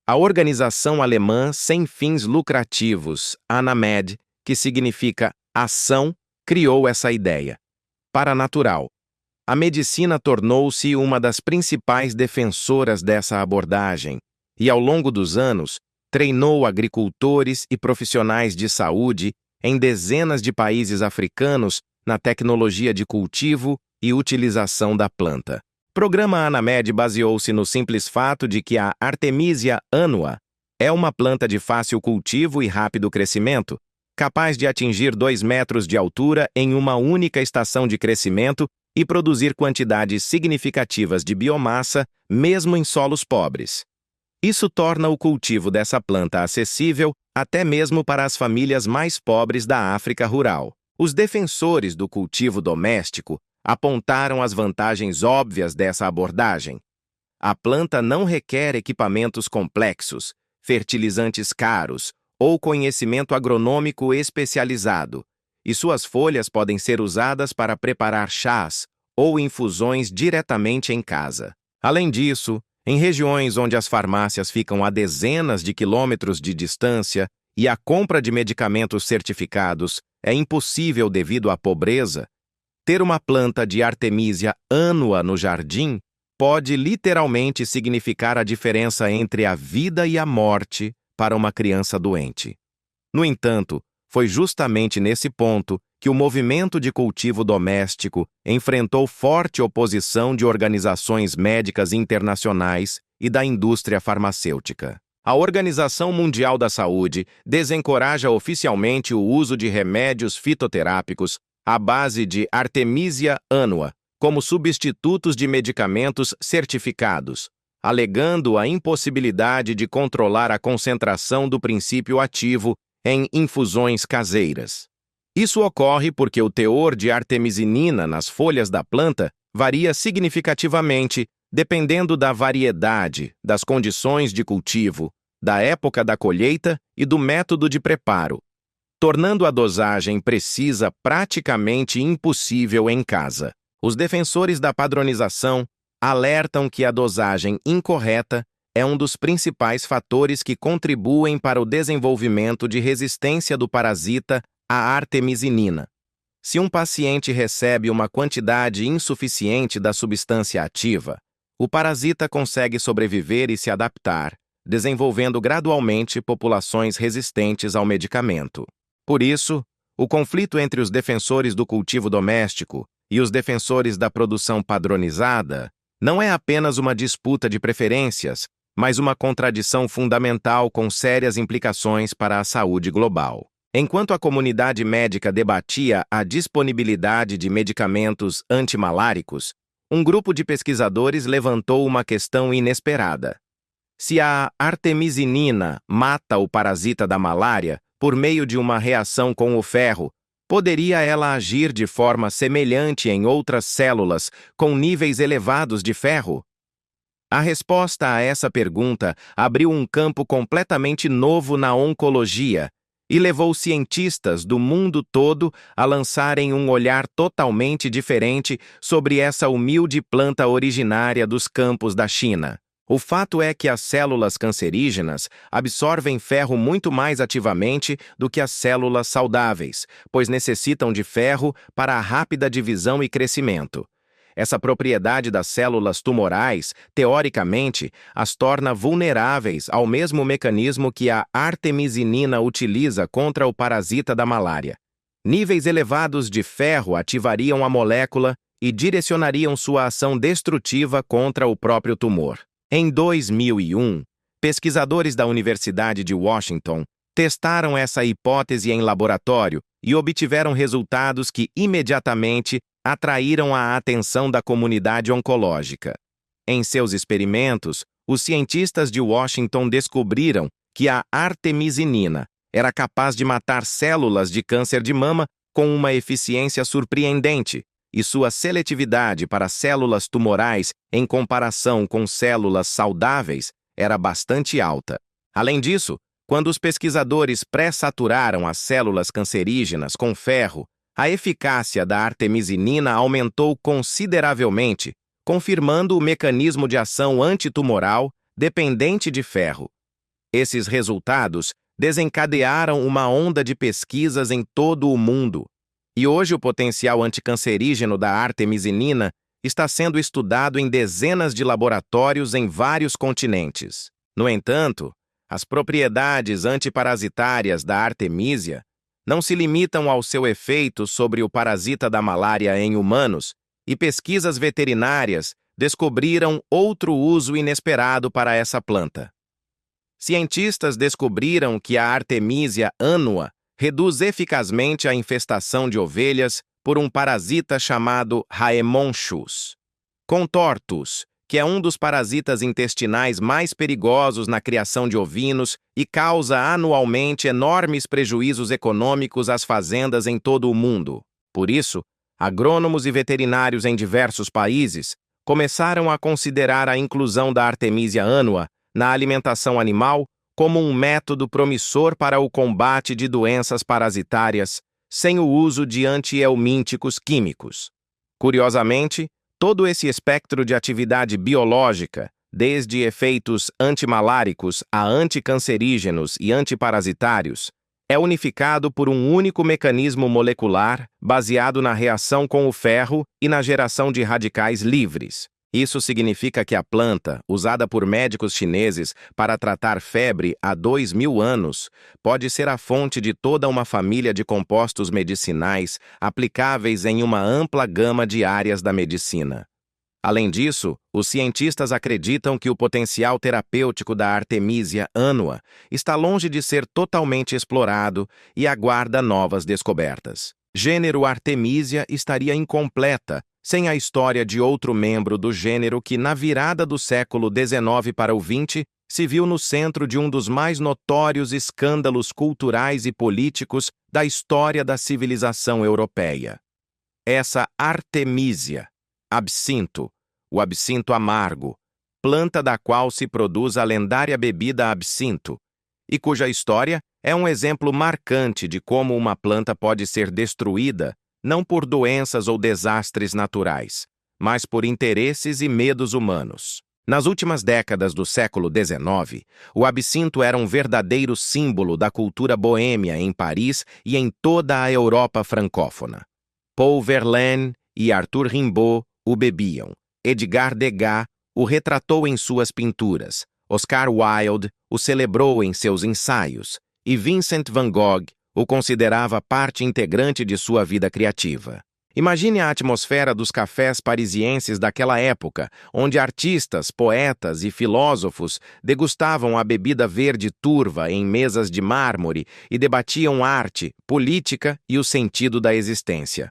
A organização alemã sem fins lucrativos, ANAMED, que significa ação, criou essa ideia. Paranatural. A medicina tornou-se uma das principais defensoras dessa abordagem e, ao longo dos anos, treinou agricultores e profissionais de saúde em dezenas de países africanos na tecnologia de cultivo e utilização da planta. O programa ANAMED baseou-se no simples fato de que a Artemisia annua é uma planta de fácil cultivo e rápido crescimento, capaz de atingir 2 metros de altura em uma única estação de crescimento e produzir quantidades significativas de biomassa, mesmo em solos pobres. Isso torna o cultivo dessa planta acessível até mesmo para as famílias mais pobres da África rural. Os defensores do cultivo doméstico apontaram as vantagens óbvias dessa abordagem. A planta não requer equipamentos complexos, fertilizantes caros ou conhecimento agronômico especializado, e suas folhas podem ser usadas para preparar chás ou infusões diretamente em casa. Além disso, em regiões onde as farmácias ficam a dezenas de quilômetros de distância e a compra de medicamentos certificados é impossível devido à pobreza, ter uma planta de Artemisia annua no jardim pode literalmente significar a diferença entre a vida e a morte para uma criança doente. No entanto, foi justamente nesse ponto que o movimento de cultivo doméstico enfrentou forte oposição de organizações médicas internacionais e da indústria farmacêutica. A Organização Mundial da Saúde desencoraja oficialmente o uso de remédios fitoterápicos à base de Artemisia annua como substitutos de medicamentos certificados, alegando a impossibilidade de controlar a concentração do princípio ativo em infusões caseiras. Isso ocorre porque o teor de artemisinina nas folhas da planta varia significativamente dependendo da variedade, das condições de cultivo, da época da colheita e do método de preparo, tornando a dosagem precisa praticamente impossível em casa. Os defensores da padronização alertam que a dosagem incorreta é um dos principais fatores que contribuem para o desenvolvimento de resistência do parasita à artemisinina. Se um paciente recebe uma quantidade insuficiente da substância ativa, o parasita consegue sobreviver e se adaptar, desenvolvendo gradualmente populações resistentes ao medicamento. Por isso, o conflito entre os defensores do cultivo doméstico e os defensores da produção padronizada não é apenas uma disputa de preferências, mas uma contradição fundamental com sérias implicações para a saúde global. Enquanto a comunidade médica debatia a disponibilidade de medicamentos antimaláricos, um grupo de pesquisadores levantou uma questão inesperada. Se a artemisinina mata o parasita da malária por meio de uma reação com o ferro, poderia ela agir de forma semelhante em outras células com níveis elevados de ferro? A resposta a essa pergunta abriu um campo completamente novo na oncologia e levou cientistas do mundo todo a lançarem um olhar totalmente diferente sobre essa humilde planta originária dos campos da China. O fato é que as células cancerígenas absorvem ferro muito mais ativamente do que as células saudáveis, pois necessitam de ferro para a rápida divisão e crescimento. Essa propriedade das células tumorais, teoricamente, as torna vulneráveis ao mesmo mecanismo que a artemisinina utiliza contra o parasita da malária. Níveis elevados de ferro ativariam a molécula e direcionariam sua ação destrutiva contra o próprio tumor. Em 2001, pesquisadores da Universidade de Washington testaram essa hipótese em laboratório e obtiveram resultados que imediatamente atraíram a atenção da comunidade oncológica. Em seus experimentos, os cientistas de Washington descobriram que a artemisinina era capaz de matar células de câncer de mama com uma eficiência surpreendente, e sua seletividade para células tumorais em comparação com células saudáveis era bastante alta. Além disso, quando os pesquisadores pré-saturaram as células cancerígenas com ferro, a eficácia da artemisinina aumentou consideravelmente, confirmando o mecanismo de ação antitumoral dependente de ferro. Esses resultados desencadearam uma onda de pesquisas em todo o mundo, e hoje o potencial anticancerígeno da artemisinina está sendo estudado em dezenas de laboratórios em vários continentes. No entanto, as propriedades antiparasitárias da artemisia não se limitam ao seu efeito sobre o parasita da malária em humanos, e pesquisas veterinárias descobriram outro uso inesperado para essa planta. Cientistas descobriram que a Artemisia annua reduz eficazmente a infestação de ovelhas por um parasita chamado Haemonchus contortus, que é um dos parasitas intestinais mais perigosos na criação de ovinos e causa anualmente enormes prejuízos econômicos às fazendas em todo o mundo. Por isso, agrônomos e veterinários em diversos países começaram a considerar a inclusão da Artemisia annua na alimentação animal como um método promissor para o combate de doenças parasitárias, sem o uso de antihelmínticos químicos. Curiosamente, todo esse espectro de atividade biológica, desde efeitos antimaláricos a anticancerígenos e antiparasitários, é unificado por um único mecanismo molecular baseado na reação com o ferro e na geração de radicais livres. Isso significa que a planta, usada por médicos chineses para tratar febre há 2000 anos, pode ser a fonte de toda uma família de compostos medicinais aplicáveis em uma ampla gama de áreas da medicina. Além disso, os cientistas acreditam que o potencial terapêutico da Artemisia annua está longe de ser totalmente explorado e aguarda novas descobertas. Gênero Artemisia estaria incompleta sem a história de outro membro do gênero que, na virada do século XIX para o XX, se viu no centro de um dos mais notórios escândalos culturais e políticos da história da civilização europeia. Essa Artemisia, absinto, o absinto amargo, planta da qual se produz a lendária bebida absinto, e cuja história é um exemplo marcante de como uma planta pode ser destruída não por doenças ou desastres naturais, mas por interesses e medos humanos. Nas últimas décadas do século XIX, o absinto era um verdadeiro símbolo da cultura boêmia em Paris e em toda a Europa francófona. Paul Verlaine e Arthur Rimbaud o bebiam. Edgar Degas o retratou em suas pinturas. Oscar Wilde o celebrou em seus ensaios. E Vincent van Gogh o considerava parte integrante de sua vida criativa. Imagine a atmosfera dos cafés parisienses daquela época, onde artistas, poetas e filósofos degustavam a bebida verde turva em mesas de mármore e debatiam arte, política e o sentido da existência.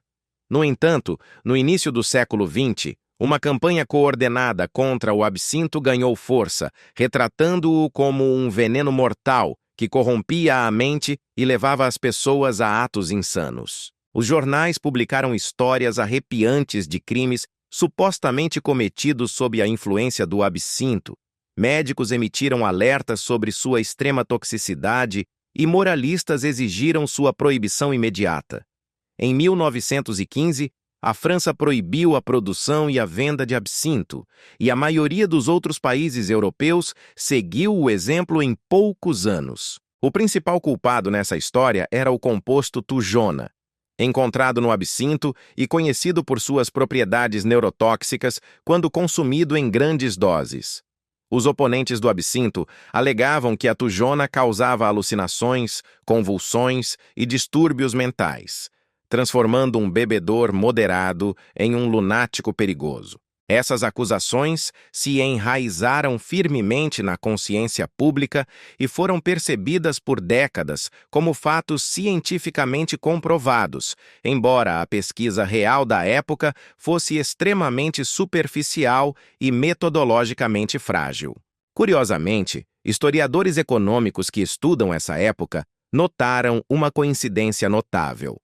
No entanto, no início do século XX, uma campanha coordenada contra o absinto ganhou força, retratando-o como um veneno mortal que corrompia a mente e levava as pessoas a atos insanos. Os jornais publicaram histórias arrepiantes de crimes supostamente cometidos sob a influência do absinto. Médicos emitiram alertas sobre sua extrema toxicidade e moralistas exigiram sua proibição imediata. Em 1915, a França proibiu a produção e a venda de absinto, e a maioria dos outros países europeus seguiu o exemplo em poucos anos. O principal culpado nessa história era o composto tujona, encontrado no absinto e conhecido por suas propriedades neurotóxicas quando consumido em grandes doses. Os oponentes do absinto alegavam que a tujona causava alucinações, convulsões e distúrbios mentais. transformando um bebedor moderado em um lunático perigoso. Essas acusações se enraizaram firmemente na consciência pública e foram percebidas por décadas como fatos cientificamente comprovados, embora a pesquisa real da época fosse extremamente superficial e metodologicamente frágil. Curiosamente, historiadores econômicos que estudam essa época notaram uma coincidência notável.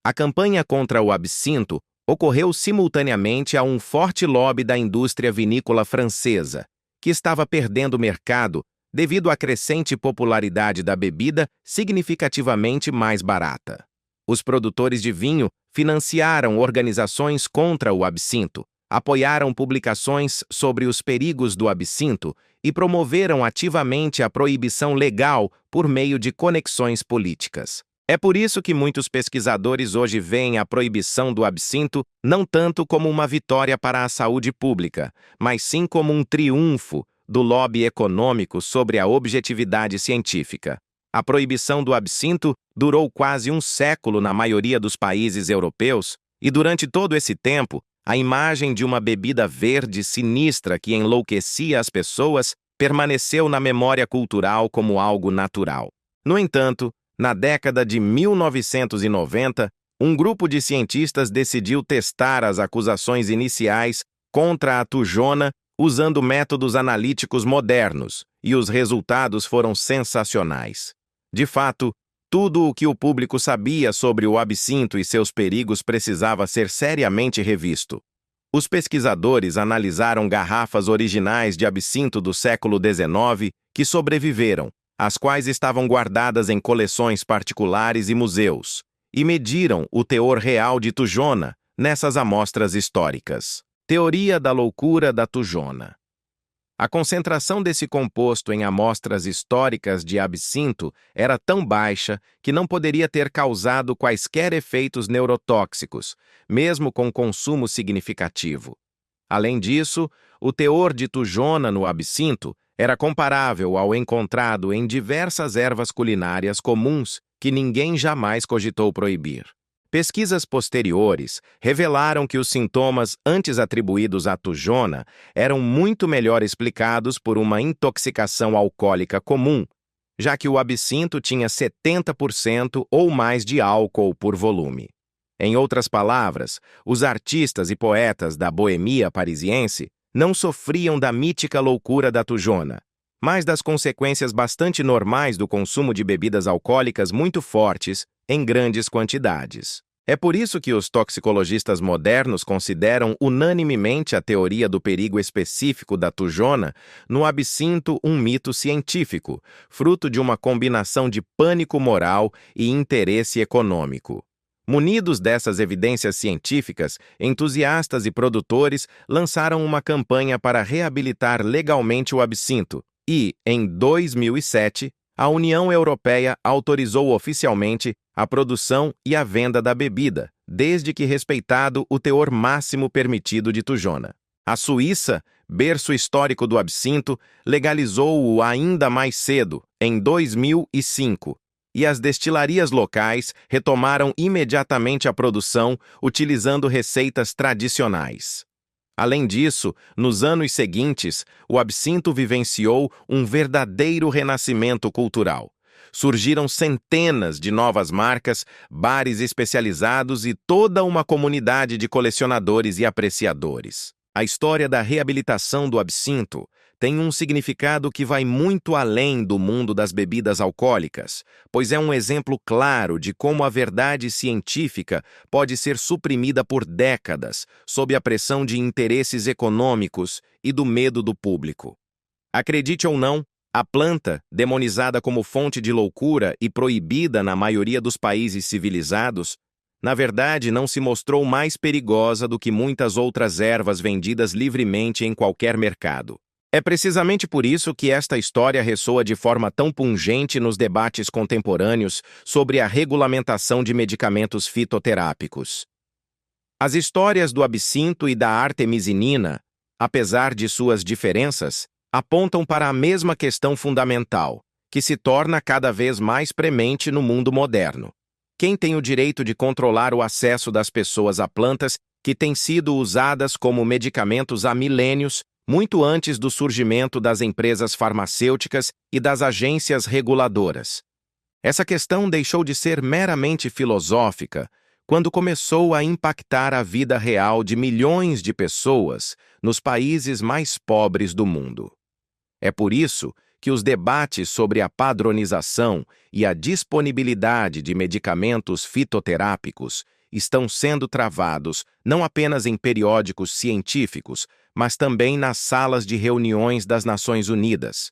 A campanha contra o absinto ocorreu simultaneamente a um forte lobby da indústria vinícola francesa, que estava perdendo mercado devido à crescente popularidade da bebida significativamente mais barata. Os produtores de vinho financiaram organizações contra o absinto, apoiaram publicações sobre os perigos do absinto e promoveram ativamente a proibição legal por meio de conexões políticas. É por isso que muitos pesquisadores hoje veem a proibição do absinto não tanto como uma vitória para a saúde pública, mas sim como um triunfo do lobby econômico sobre a objetividade científica. A proibição do absinto durou quase um século na maioria dos países europeus, e durante todo esse tempo, a imagem de uma bebida verde sinistra que enlouquecia as pessoas permaneceu na memória cultural como algo natural. No entanto, na década de 1990, um grupo de cientistas decidiu testar as acusações iniciais contra a tujona usando métodos analíticos modernos, e os resultados foram sensacionais. De fato, tudo o que o público sabia sobre o absinto e seus perigos precisava ser seriamente revisto. Os pesquisadores analisaram garrafas originais de absinto do século XIX que sobreviveram, as quais estavam guardadas em coleções particulares e museus, e mediram o teor real de tujona nessas amostras históricas. Teoria da loucura da tujona. A concentração desse composto em amostras históricas de absinto era tão baixa que não poderia ter causado quaisquer efeitos neurotóxicos, mesmo com consumo significativo. Além disso, o teor de tujona no absinto era comparável ao encontrado em diversas ervas culinárias comuns que ninguém jamais cogitou proibir. Pesquisas posteriores revelaram que os sintomas antes atribuídos à tujona eram muito melhor explicados por uma intoxicação alcoólica comum, já que o absinto tinha 70% ou mais de álcool por volume. Em outras palavras, os artistas e poetas da boemia parisiense não sofriam da mítica loucura da tujona, mas das consequências bastante normais do consumo de bebidas alcoólicas muito fortes em grandes quantidades. É por isso que os toxicologistas modernos consideram unanimemente a teoria do perigo específico da tujona no absinto um mito científico, fruto de uma combinação de pânico moral e interesse econômico. Munidos dessas evidências científicas, entusiastas e produtores lançaram uma campanha para reabilitar legalmente o absinto e, em 2007, a União Europeia autorizou oficialmente a produção e a venda da bebida, desde que respeitado o teor máximo permitido de tujona. A Suíça, berço histórico do absinto, legalizou-o ainda mais cedo, em 2005. E as destilarias locais retomaram imediatamente a produção, utilizando receitas tradicionais. Além disso, nos anos seguintes, o absinto vivenciou um verdadeiro renascimento cultural. Surgiram centenas de novas marcas, bares especializados e toda uma comunidade de colecionadores e apreciadores. A história da reabilitação do absinto tem um significado que vai muito além do mundo das bebidas alcoólicas, pois é um exemplo claro de como a verdade científica pode ser suprimida por décadas sob a pressão de interesses econômicos e do medo do público. Acredite ou não, a planta, demonizada como fonte de loucura e proibida na maioria dos países civilizados, na verdade não se mostrou mais perigosa do que muitas outras ervas vendidas livremente em qualquer mercado. É precisamente por isso que esta história ressoa de forma tão pungente nos debates contemporâneos sobre a regulamentação de medicamentos fitoterápicos. As histórias do absinto e da artemisinina, apesar de suas diferenças, apontam para a mesma questão fundamental, que se torna cada vez mais premente no mundo moderno. Quem tem o direito de controlar o acesso das pessoas a plantas que têm sido usadas como medicamentos há milênios, muito antes do surgimento das empresas farmacêuticas e das agências reguladoras? Essa questão deixou de ser meramente filosófica quando começou a impactar a vida real de milhões de pessoas nos países mais pobres do mundo. É por isso que os debates sobre a padronização e a disponibilidade de medicamentos fitoterápicos estão sendo travados não apenas em periódicos científicos, mas também nas salas de reuniões das Nações Unidas.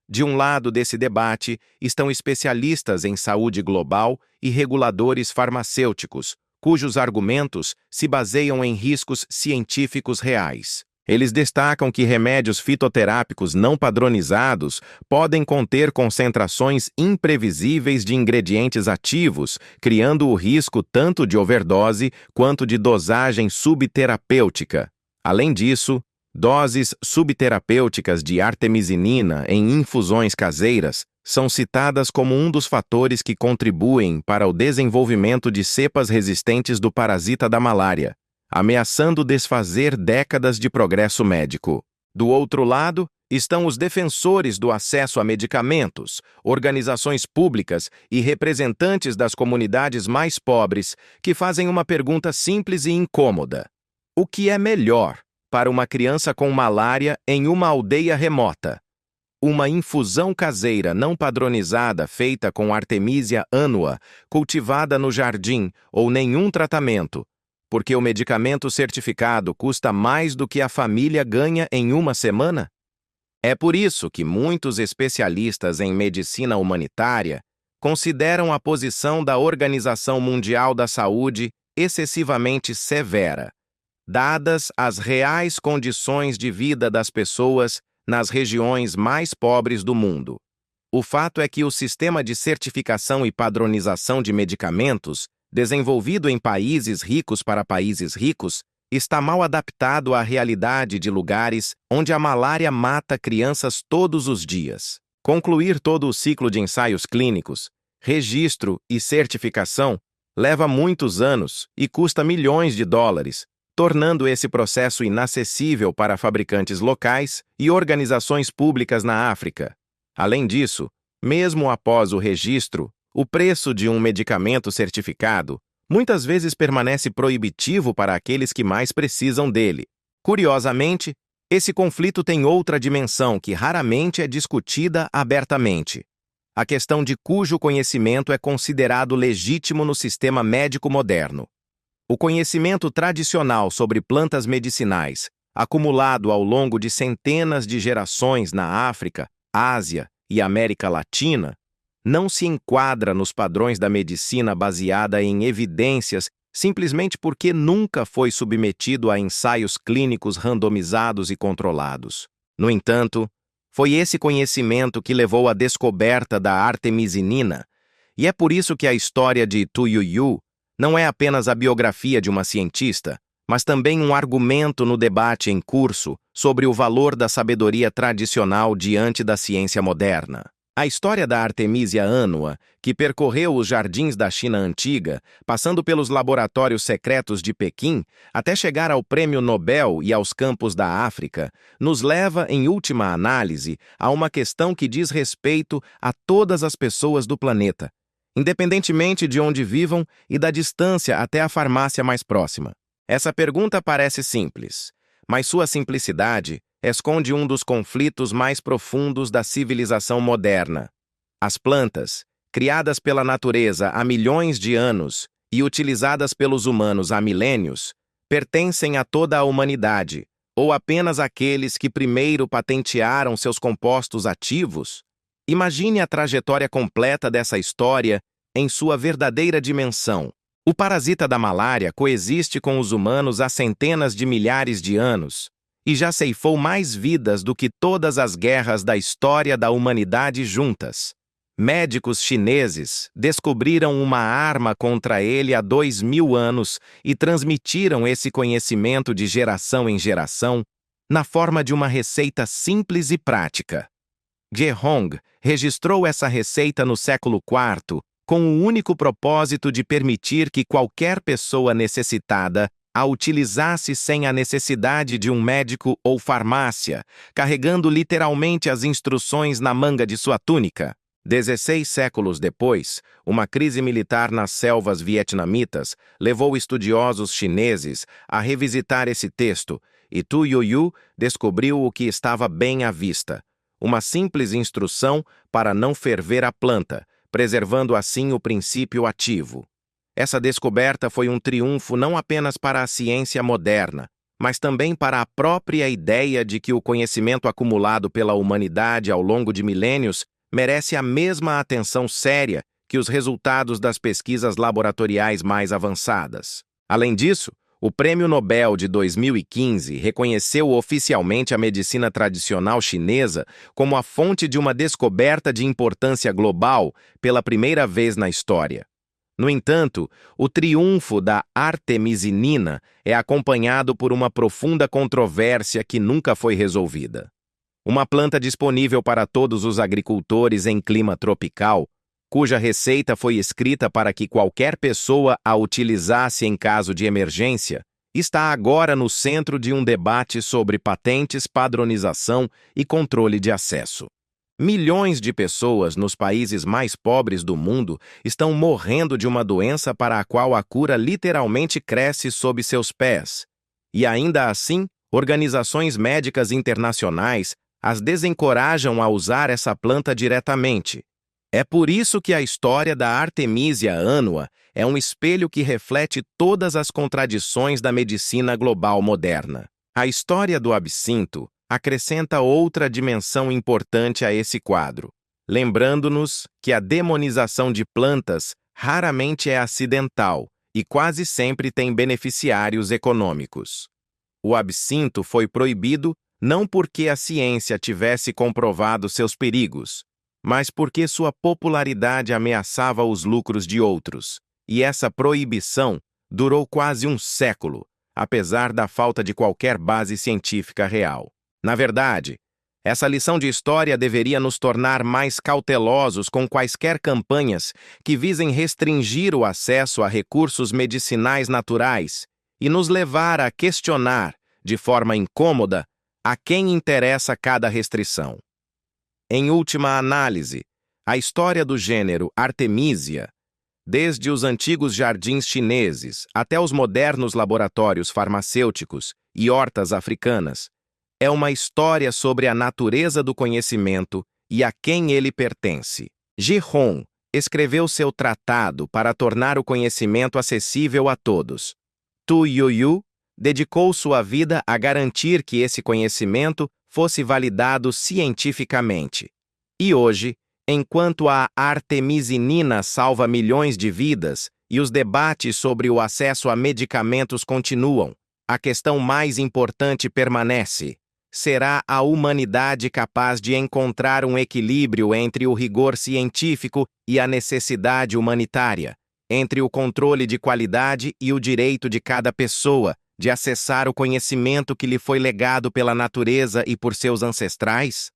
De um lado desse debate estão especialistas em saúde global e reguladores farmacêuticos, cujos argumentos se baseiam em riscos científicos reais. Eles destacam que remédios fitoterápicos não padronizados podem conter concentrações imprevisíveis de ingredientes ativos, criando o risco tanto de overdose quanto de dosagem subterapêutica. Além disso, doses subterapêuticas de artemisinina em infusões caseiras são citadas como um dos fatores que contribuem para o desenvolvimento de cepas resistentes do parasita da malária, ameaçando desfazer décadas de progresso médico. Do outro lado, estão os defensores do acesso a medicamentos, organizações públicas e representantes das comunidades mais pobres, que fazem uma pergunta simples e incômoda: o que é melhor para uma criança com malária em uma aldeia remota? Uma infusão caseira não padronizada feita com Artemisia annua, cultivada no jardim, ou nenhum tratamento, porque o medicamento certificado custa mais do que a família ganha em uma semana? É por isso que muitos especialistas em medicina humanitária consideram a posição da Organização Mundial da Saúde excessivamente severa, dadas as reais condições de vida das pessoas nas regiões mais pobres do mundo. O fato é que o sistema de certificação e padronização de medicamentos, desenvolvido em países ricos para países ricos, está mal adaptado à realidade de lugares onde a malária mata crianças todos os dias. Concluir todo o ciclo de ensaios clínicos, registro e certificação leva muitos anos e custa milhões de dólares, tornando esse processo inacessível para fabricantes locais e organizações públicas na África. Além disso, mesmo após o registro, o preço de um medicamento certificado muitas vezes permanece proibitivo para aqueles que mais precisam dele. Curiosamente, esse conflito tem outra dimensão que raramente é discutida abertamente: a questão de cujo conhecimento é considerado legítimo no sistema médico moderno. O conhecimento tradicional sobre plantas medicinais, acumulado ao longo de centenas de gerações na África, Ásia e América Latina, não se enquadra nos padrões da medicina baseada em evidências simplesmente porque nunca foi submetido a ensaios clínicos randomizados e controlados. No entanto, foi esse conhecimento que levou à descoberta da artemisinina, e é por isso que a história de Tu Youyou não é apenas a biografia de uma cientista, mas também um argumento no debate em curso sobre o valor da sabedoria tradicional diante da ciência moderna. A história da Artemisia annua, que percorreu os jardins da China antiga, passando pelos laboratórios secretos de Pequim, até chegar ao Prêmio Nobel e aos campos da África, nos leva, em última análise, a uma questão que diz respeito a todas as pessoas do planeta, independentemente de onde vivam e da distância até a farmácia mais próxima. Essa pergunta parece simples, mas sua simplicidade esconde um dos conflitos mais profundos da civilização moderna. As plantas, criadas pela natureza há milhões de anos e utilizadas pelos humanos há milênios, pertencem a toda a humanidade, ou apenas àqueles que primeiro patentearam seus compostos ativos? Imagine a trajetória completa dessa história em sua verdadeira dimensão. O parasita da malária coexiste com os humanos há centenas de milhares de anos e já ceifou mais vidas do que todas as guerras da história da humanidade juntas. Médicos chineses descobriram uma arma contra ele há 2000 anos e transmitiram esse conhecimento de geração em geração na forma de uma receita simples e prática. Ge Hong registrou essa receita no século IV com o único propósito de permitir que qualquer pessoa necessitada a utilizasse sem a necessidade de um médico ou farmácia, carregando literalmente as instruções na manga de sua túnica. 16 séculos depois, uma crise militar nas selvas vietnamitas levou estudiosos chineses a revisitar esse texto, e Tu Youyou descobriu o que estava bem à vista: uma simples instrução para não ferver a planta, preservando assim o princípio ativo. Essa descoberta foi um triunfo não apenas para a ciência moderna, mas também para a própria ideia de que o conhecimento acumulado pela humanidade ao longo de milênios merece a mesma atenção séria que os resultados das pesquisas laboratoriais mais avançadas. Além disso, o Prêmio Nobel de 2015 reconheceu oficialmente a medicina tradicional chinesa como a fonte de uma descoberta de importância global pela primeira vez na história. No entanto, o triunfo da artemisinina é acompanhado por uma profunda controvérsia que nunca foi resolvida. Uma planta disponível para todos os agricultores em clima tropical, cuja receita foi escrita para que qualquer pessoa a utilizasse em caso de emergência, está agora no centro de um debate sobre patentes, padronização e controle de acesso. Milhões de pessoas nos países mais pobres do mundo estão morrendo de uma doença para a qual a cura literalmente cresce sob seus pés. E ainda assim, organizações médicas internacionais as desencorajam a usar essa planta diretamente. É por isso que a história da Artemisia annua é um espelho que reflete todas as contradições da medicina global moderna. A história do absinto acrescenta outra dimensão importante a esse quadro, lembrando-nos que a demonização de plantas raramente é acidental e quase sempre tem beneficiários econômicos. O absinto foi proibido não porque a ciência tivesse comprovado seus perigos, mas porque sua popularidade ameaçava os lucros de outros, e essa proibição durou quase um século, apesar da falta de qualquer base científica real. Na verdade, essa lição de história deveria nos tornar mais cautelosos com quaisquer campanhas que visem restringir o acesso a recursos medicinais naturais e nos levar a questionar, de forma incômoda, a quem interessa cada restrição. Em última análise, a história do gênero Artemisia, desde os antigos jardins chineses até os modernos laboratórios farmacêuticos e hortas africanas, é uma história sobre a natureza do conhecimento e a quem ele pertence. Ji Hong escreveu seu tratado para tornar o conhecimento acessível a todos. Tu Youyou dedicou sua vida a garantir que esse conhecimento fosse validado cientificamente. E hoje, enquanto a artemisinina salva milhões de vidas e os debates sobre o acesso a medicamentos continuam, a questão mais importante permanece: será a humanidade capaz de encontrar um equilíbrio entre o rigor científico e a necessidade humanitária, entre o controle de qualidade e o direito de cada pessoa de acessar o conhecimento que lhe foi legado pela natureza e por seus ancestrais?